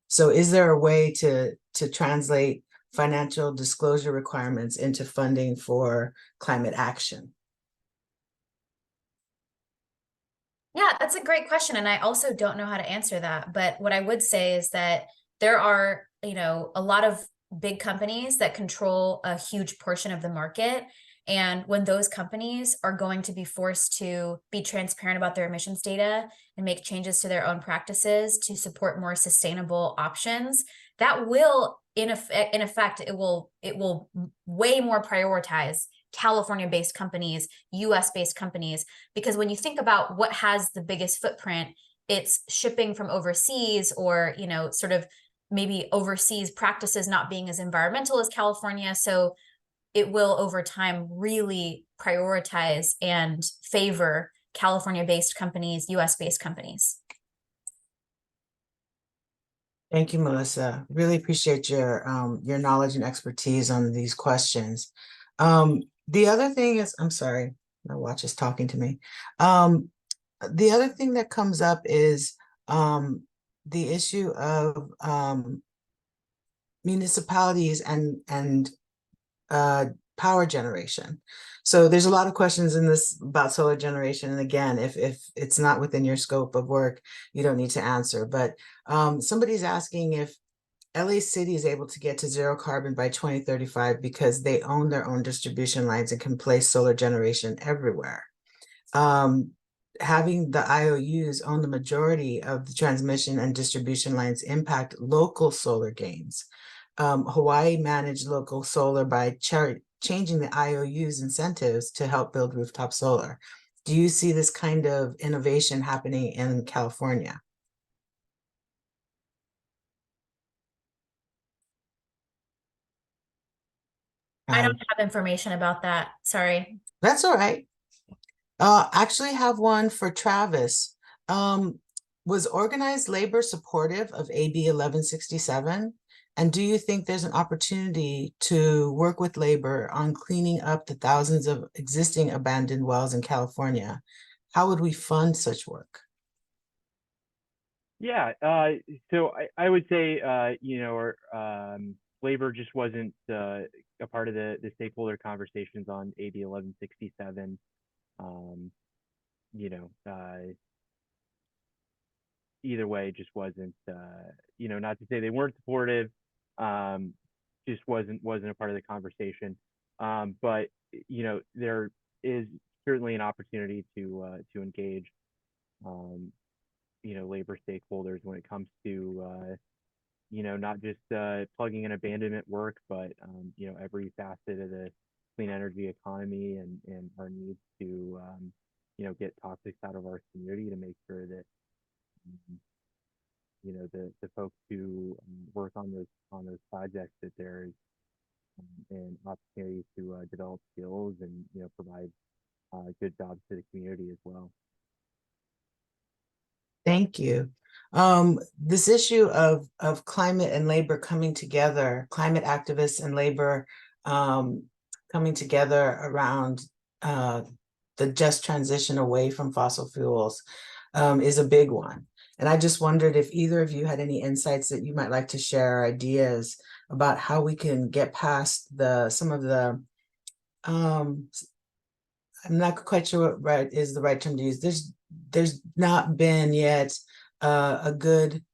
So is there a way to translate financial disclosure requirements into funding for climate action? Yeah, that's a great question. And I also don't know how to answer that. But what I would say is that there are, a lot of big companies that control a huge portion of the market. And when those companies are going to be forced to be transparent about their emissions data and make changes to their own practices to support more sustainable options, that will, in effect, it will way more prioritize California-based companies, US-based companies, because when you think about what has the biggest footprint it's shipping from overseas, or, you know, sort of maybe overseas practices not being as environmental as California. So it will over time really prioritize and favor California-based companies, US-based companies. Thank you, Melissa. Really appreciate your knowledge and expertise on these questions. The other thing is, I'm sorry, my watch is talking to me. The other thing that comes up is the issue of municipalities and power generation. So there's a lot of questions in this about solar generation. And again, if it's not within your scope of work, you don't need to answer. But somebody's asking if LA City is able to get to zero carbon by 2035 because they own their own distribution lines and can place solar generation everywhere. Having the IOUs own the majority of the transmission and distribution lines impact local solar gains. Hawaii managed local solar by changing the IOUs incentives to help build rooftop solar. Do you see this kind of innovation happening in California? I don't have information about that. Sorry. That's all right. Actually have one for Travis. Was organized labor supportive of AB 1167? And do you think there's an opportunity to work with labor on cleaning up the thousands of existing abandoned wells in California? How would we fund such work? Yeah, so I would say, labor just wasn't a part of the stakeholder conversations on AB 1167. Either way, just wasn't, not to say they weren't supportive, just wasn't a part of the conversation. But there is certainly an opportunity to engage, labor stakeholders when it comes to, not just plugging in abandonment work, but every facet of the clean energy economy and our needs to get toxics out of our community to make sure that the folks who work on those projects, that there's an opportunity to develop skills and provide good jobs to the community as well. Thank you. This issue of climate and labor coming together, climate activists and labor coming together around the just transition away from fossil fuels is a big one. And I just wondered if either of you had any insights that you might like to share, ideas about how we can get past some of the I'm not quite sure what is the right term to use. There's not been yet a good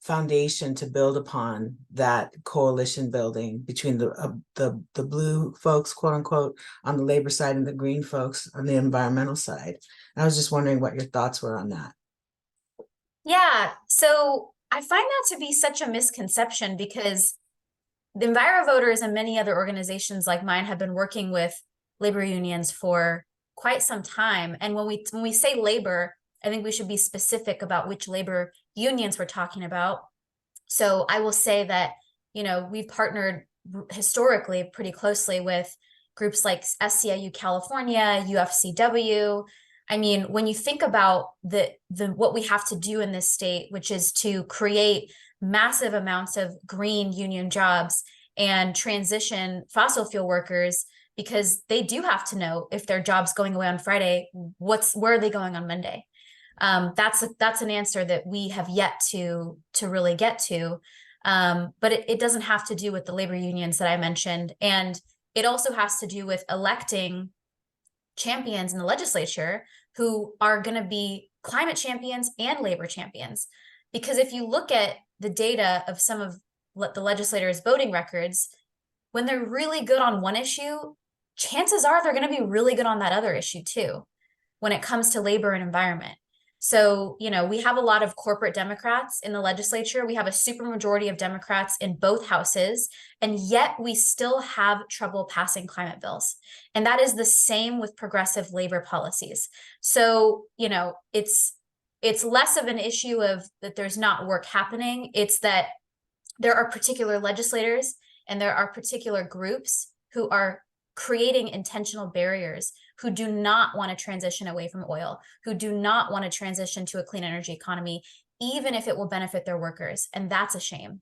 foundation to build upon that coalition building between the blue folks, quote unquote, on the labor side and the green folks on the environmental side. And I was just wondering what your thoughts were on that. Yeah, so I find that to be such a misconception, because the EnviroVoters and many other organizations like mine have been working with labor unions for quite some time. And when we say labor, I think we should be specific about which labor unions we're talking about. So I will say that, we've partnered historically pretty closely with groups like SCIU California, UFCW. I mean, when you think about what we have to do in this state, which is to create massive amounts of green union jobs and transition fossil fuel workers, because they do have to know if their job's going away on Friday, where are they going on Monday? That's an answer that we have yet to really get to. But it doesn't have to do with the labor unions that I mentioned. And it also has to do with electing champions in the legislature who are going to be climate champions and labor champions. Because if you look at the data of some of the legislators' voting records, when they're really good on one issue, chances are they're going to be really good on that other issue too, when it comes to labor and environment. So, we have a lot of corporate Democrats in the legislature. We have a supermajority of Democrats in both houses, and yet we still have trouble passing climate bills. And that is the same with progressive labor policies. So, it's less of an issue of that there's not work happening. It's that there are particular legislators and there are particular groups who are creating intentional barriers, who do not want to transition away from oil, who do not want to transition to a clean energy economy, even if it will benefit their workers. And that's a shame.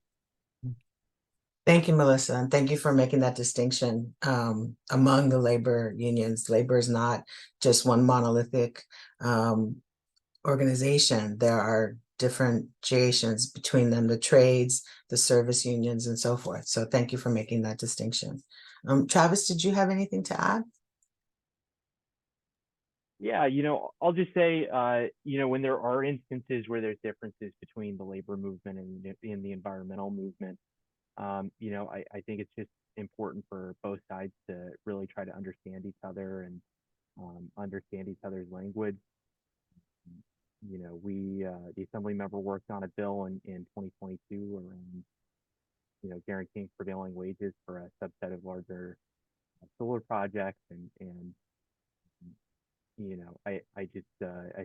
Thank you, Melissa, and thank you for making that distinction among the labor unions. Labor is not just one monolithic organization. There are differentiations between them, the trades, the service unions, and so forth. So thank you for making that distinction. Travis, did you have anything to add? Yeah, I'll just say, when there are instances where there's differences between the labor movement and the environmental movement, I think it's just important for both sides to really try to understand each other and understand each other's language. The assembly member worked on a bill in 2022 around, guaranteeing prevailing wages for a subset of larger solar projects. And I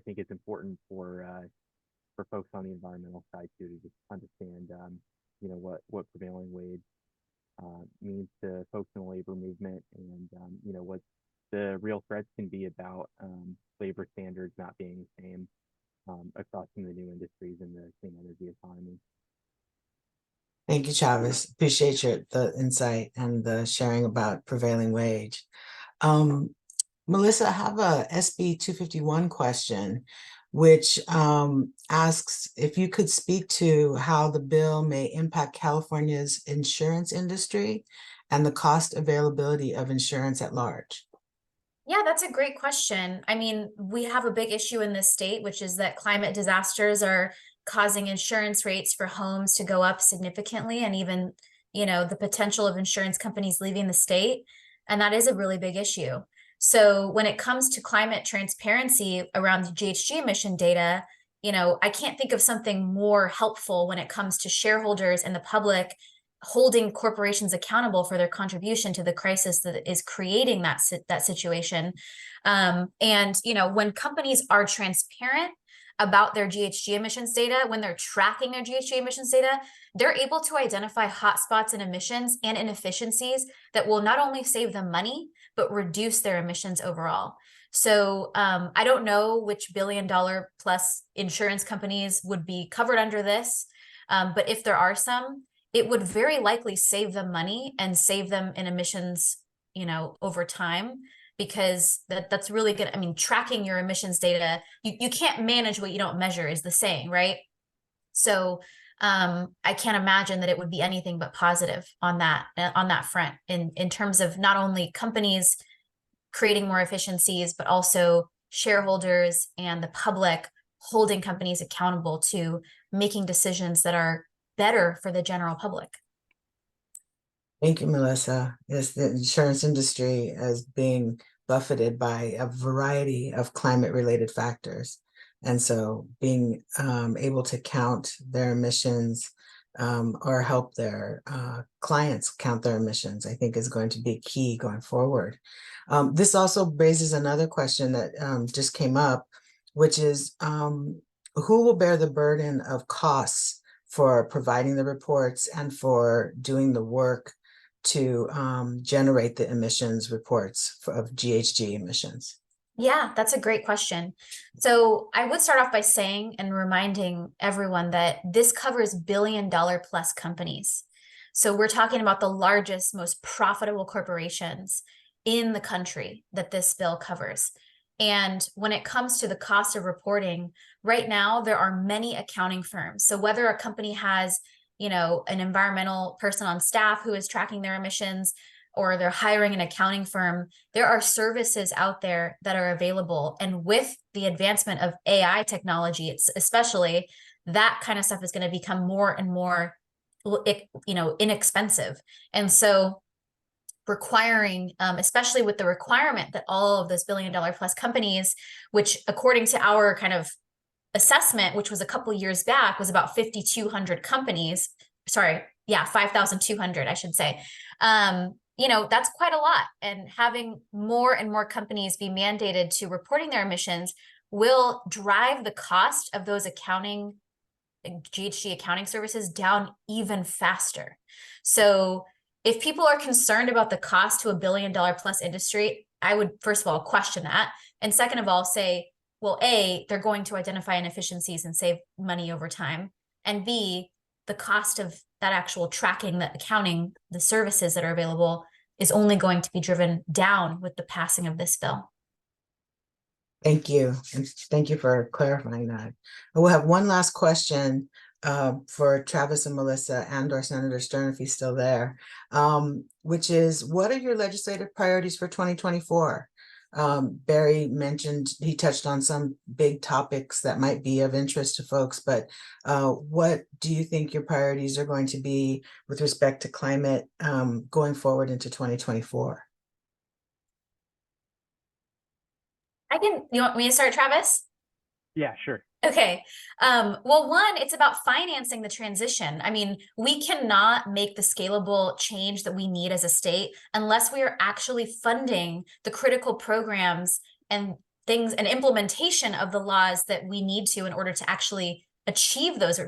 think it's important for folks on the environmental side too, to just understand, what prevailing wage means to folks in the labor movement, and what the real threats can be about labor standards not being the same across some of the new industries in the clean energy economy. Thank you, Travis. Appreciate the insight and the sharing about prevailing wage. Melissa, I have a SB 251 question, which asks if you could speak to how the bill may impact California's insurance industry and the cost availability of insurance at large. Yeah, that's a great question. I mean, we have a big issue in this state, which is that climate disasters are causing insurance rates for homes to go up significantly, and even, the potential of insurance companies leaving the state. And that is a really big issue. So when it comes to climate transparency around the GHG emission data, I can't think of something more helpful when it comes to shareholders and the public holding corporations accountable for their contribution to the crisis that is creating that situation. And, when companies are transparent about their GHG emissions data, when they're tracking their GHG emissions data, they're able to identify hotspots in emissions and inefficiencies that will not only save them money, but reduce their emissions overall. So I don't know which billion-dollar plus insurance companies would be covered under this, but if there are some, it would very likely save them money and save them in emissions, over time, because that's really good. I mean, tracking your emissions data, you can't manage what you don't measure is the saying, right? So I can't imagine that it would be anything but positive on that front in terms of not only companies creating more efficiencies, but also shareholders and the public holding companies accountable to making decisions that are better for the general public. Thank you, Melissa. Yes, the insurance industry is being buffeted by a variety of climate-related factors. And so being able to count their emissions or help their clients count their emissions, I think is going to be key going forward. This also raises another question that just came up, which is who will bear the burden of costs for providing the reports and for doing the work to generate the emissions reports of GHG emissions? Yeah, that's a great question. So I would start off by saying and reminding everyone that this covers billion-dollar plus companies. So we're talking about the largest, most profitable corporations in the country that this bill covers. And when it comes to the cost of reporting, right now, there are many accounting firms. So whether a company has, an environmental person on staff who is tracking their emissions, or they're hiring an accounting firm, there are services out there that are available. And with the advancement of AI technology, it's especially that kind of stuff is going to become more and more, inexpensive. And so requiring, especially with the requirement that all of those billion-dollar plus companies, which according to our kind of assessment, which was a couple years back, was about 5,200 companies. Sorry, yeah, 5,200, I should say. That's quite a lot. And having more and more companies be mandated to reporting their emissions will drive the cost of those accounting, GHG accounting services down even faster. So if people are concerned about the cost to $1 billion plus industry, I would first of all question that. And second of all, say, well, A, they're going to identify inefficiencies and save money over time. And B, the cost of that actual tracking, the accounting, the services that are available is only going to be driven down with the passing of this bill. Thank you. And thank you for clarifying that. We'll have one last question for Travis and Melissa and or Senator Stern if he's still there, which is, what are your legislative priorities for 2024? Barry mentioned, he touched on some big topics that might be of interest to folks, but what do you think your priorities are going to be with respect to climate going forward into 2024? You want me to start, Travis? Yeah, sure. Okay. Well, one, it's about financing the transition. I mean, we cannot make the scalable change that we need as a state unless we are actually funding the critical programs and things and implementation of the laws that we need to in order to actually achieve those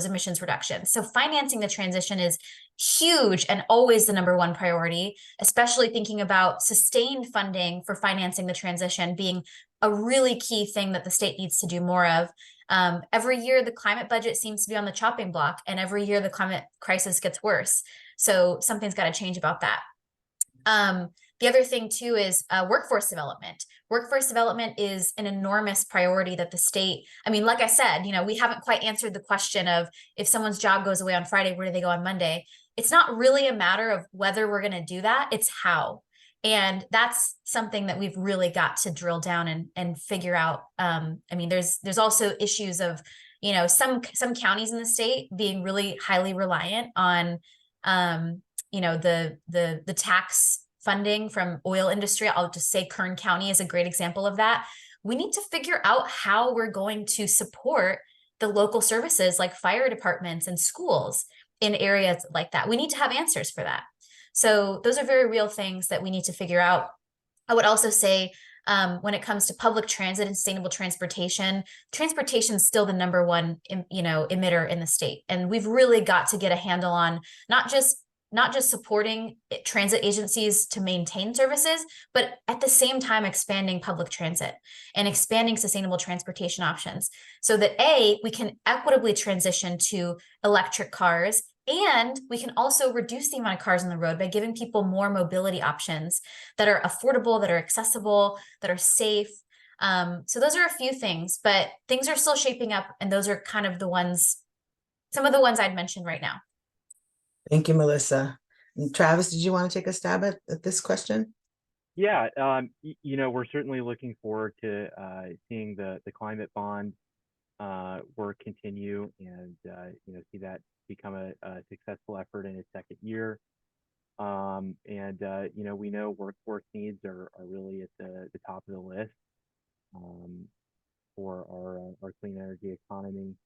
emissions reductions. So financing the transition is huge and always the #1 priority, especially thinking about sustained funding for financing the transition being a really key thing that the state needs to do more of. Every year, the climate budget seems to be on the chopping block, and every year the climate crisis gets worse. So something's got to change about that. The other thing too is workforce development. Workforce development is an enormous priority that the state, I mean, like I said, we haven't quite answered the question of if someone's job goes away on Friday, where do they go on Monday? It's not really a matter of whether we're going to do that, it's how. And that's something that we've really got to drill down and figure out. I mean, there's also issues of, some counties in the state being really highly reliant on, the tax funding from oil industry. I'll just say Kern County is a great example of that. We need to figure out how we're going to support the local services like fire departments and schools in areas like that. We need to have answers for that. So those are very real things that we need to figure out. I would also say when it comes to public transit and sustainable transportation is still the #1, emitter in the state. And we've really got to get a handle on not just supporting transit agencies to maintain services, but at the same time expanding public transit and expanding sustainable transportation options so that A, we can equitably transition to electric cars, and we can also reduce the amount of cars on the road by giving people more mobility options that are affordable, that are accessible, that are safe. So those are a few things, but things are still shaping up, and those are kind of some of the ones I'd mentioned right now. Thank you, Melissa. And Travis, did you want to take a stab at this question? Yeah, we're certainly looking forward to seeing the climate bond work continue and see that become a successful effort in its second year. We know workforce needs are really at the top of the list for our clean energy economy.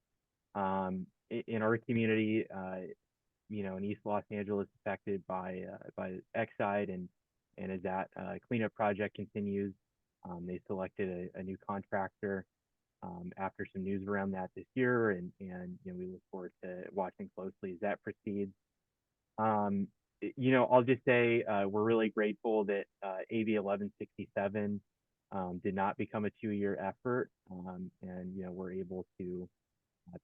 In our community, in East Los Angeles, affected by Exide, and as that cleanup project continues, they selected a new contractor after some news around that this year, and we look forward to watching closely as that proceeds. I'll just say we're really grateful that AB 1167 did not become a 2-year effort, and we're able to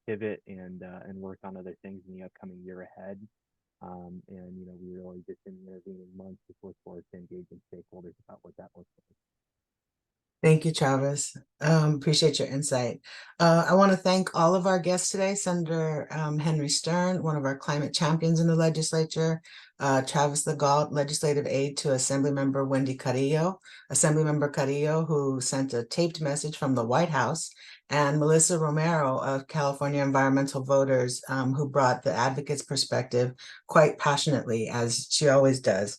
pivot and work on other things in the upcoming year ahead. We really just in the intervening months just look forward to engaging stakeholders about what that looks like. Thank you, Travis. Appreciate your insight. I want to thank all of our guests today, Senator Henry Stern, one of our climate champions in the legislature, Travis Legault, legislative aide to Assemblymember Wendy Carrillo, Assemblymember Carrillo, who sent a taped message from the White House, and Melissa Romero of California Environmental Voters, who brought the advocate's perspective quite passionately, as she always does.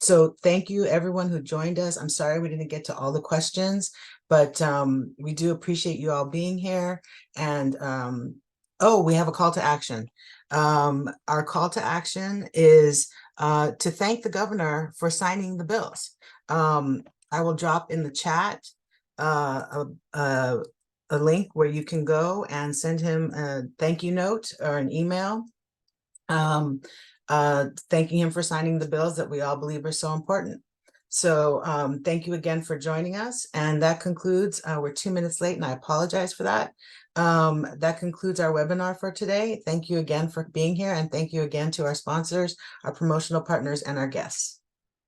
So thank you everyone who joined us. I'm sorry we didn't get to all the questions, but we do appreciate you all being here. And we have a call to action. Our call to action is to thank the governor for signing the bills. I will drop in the chat a link where you can go and send him a thank you note or an email, thanking him for signing the bills that we all believe are so important. So thank you again for joining us. And that concludes, we're 2 minutes late and I apologize for that. That concludes our webinar for today. Thank you again for being here, and thank you again to our sponsors, our promotional partners, and our guests.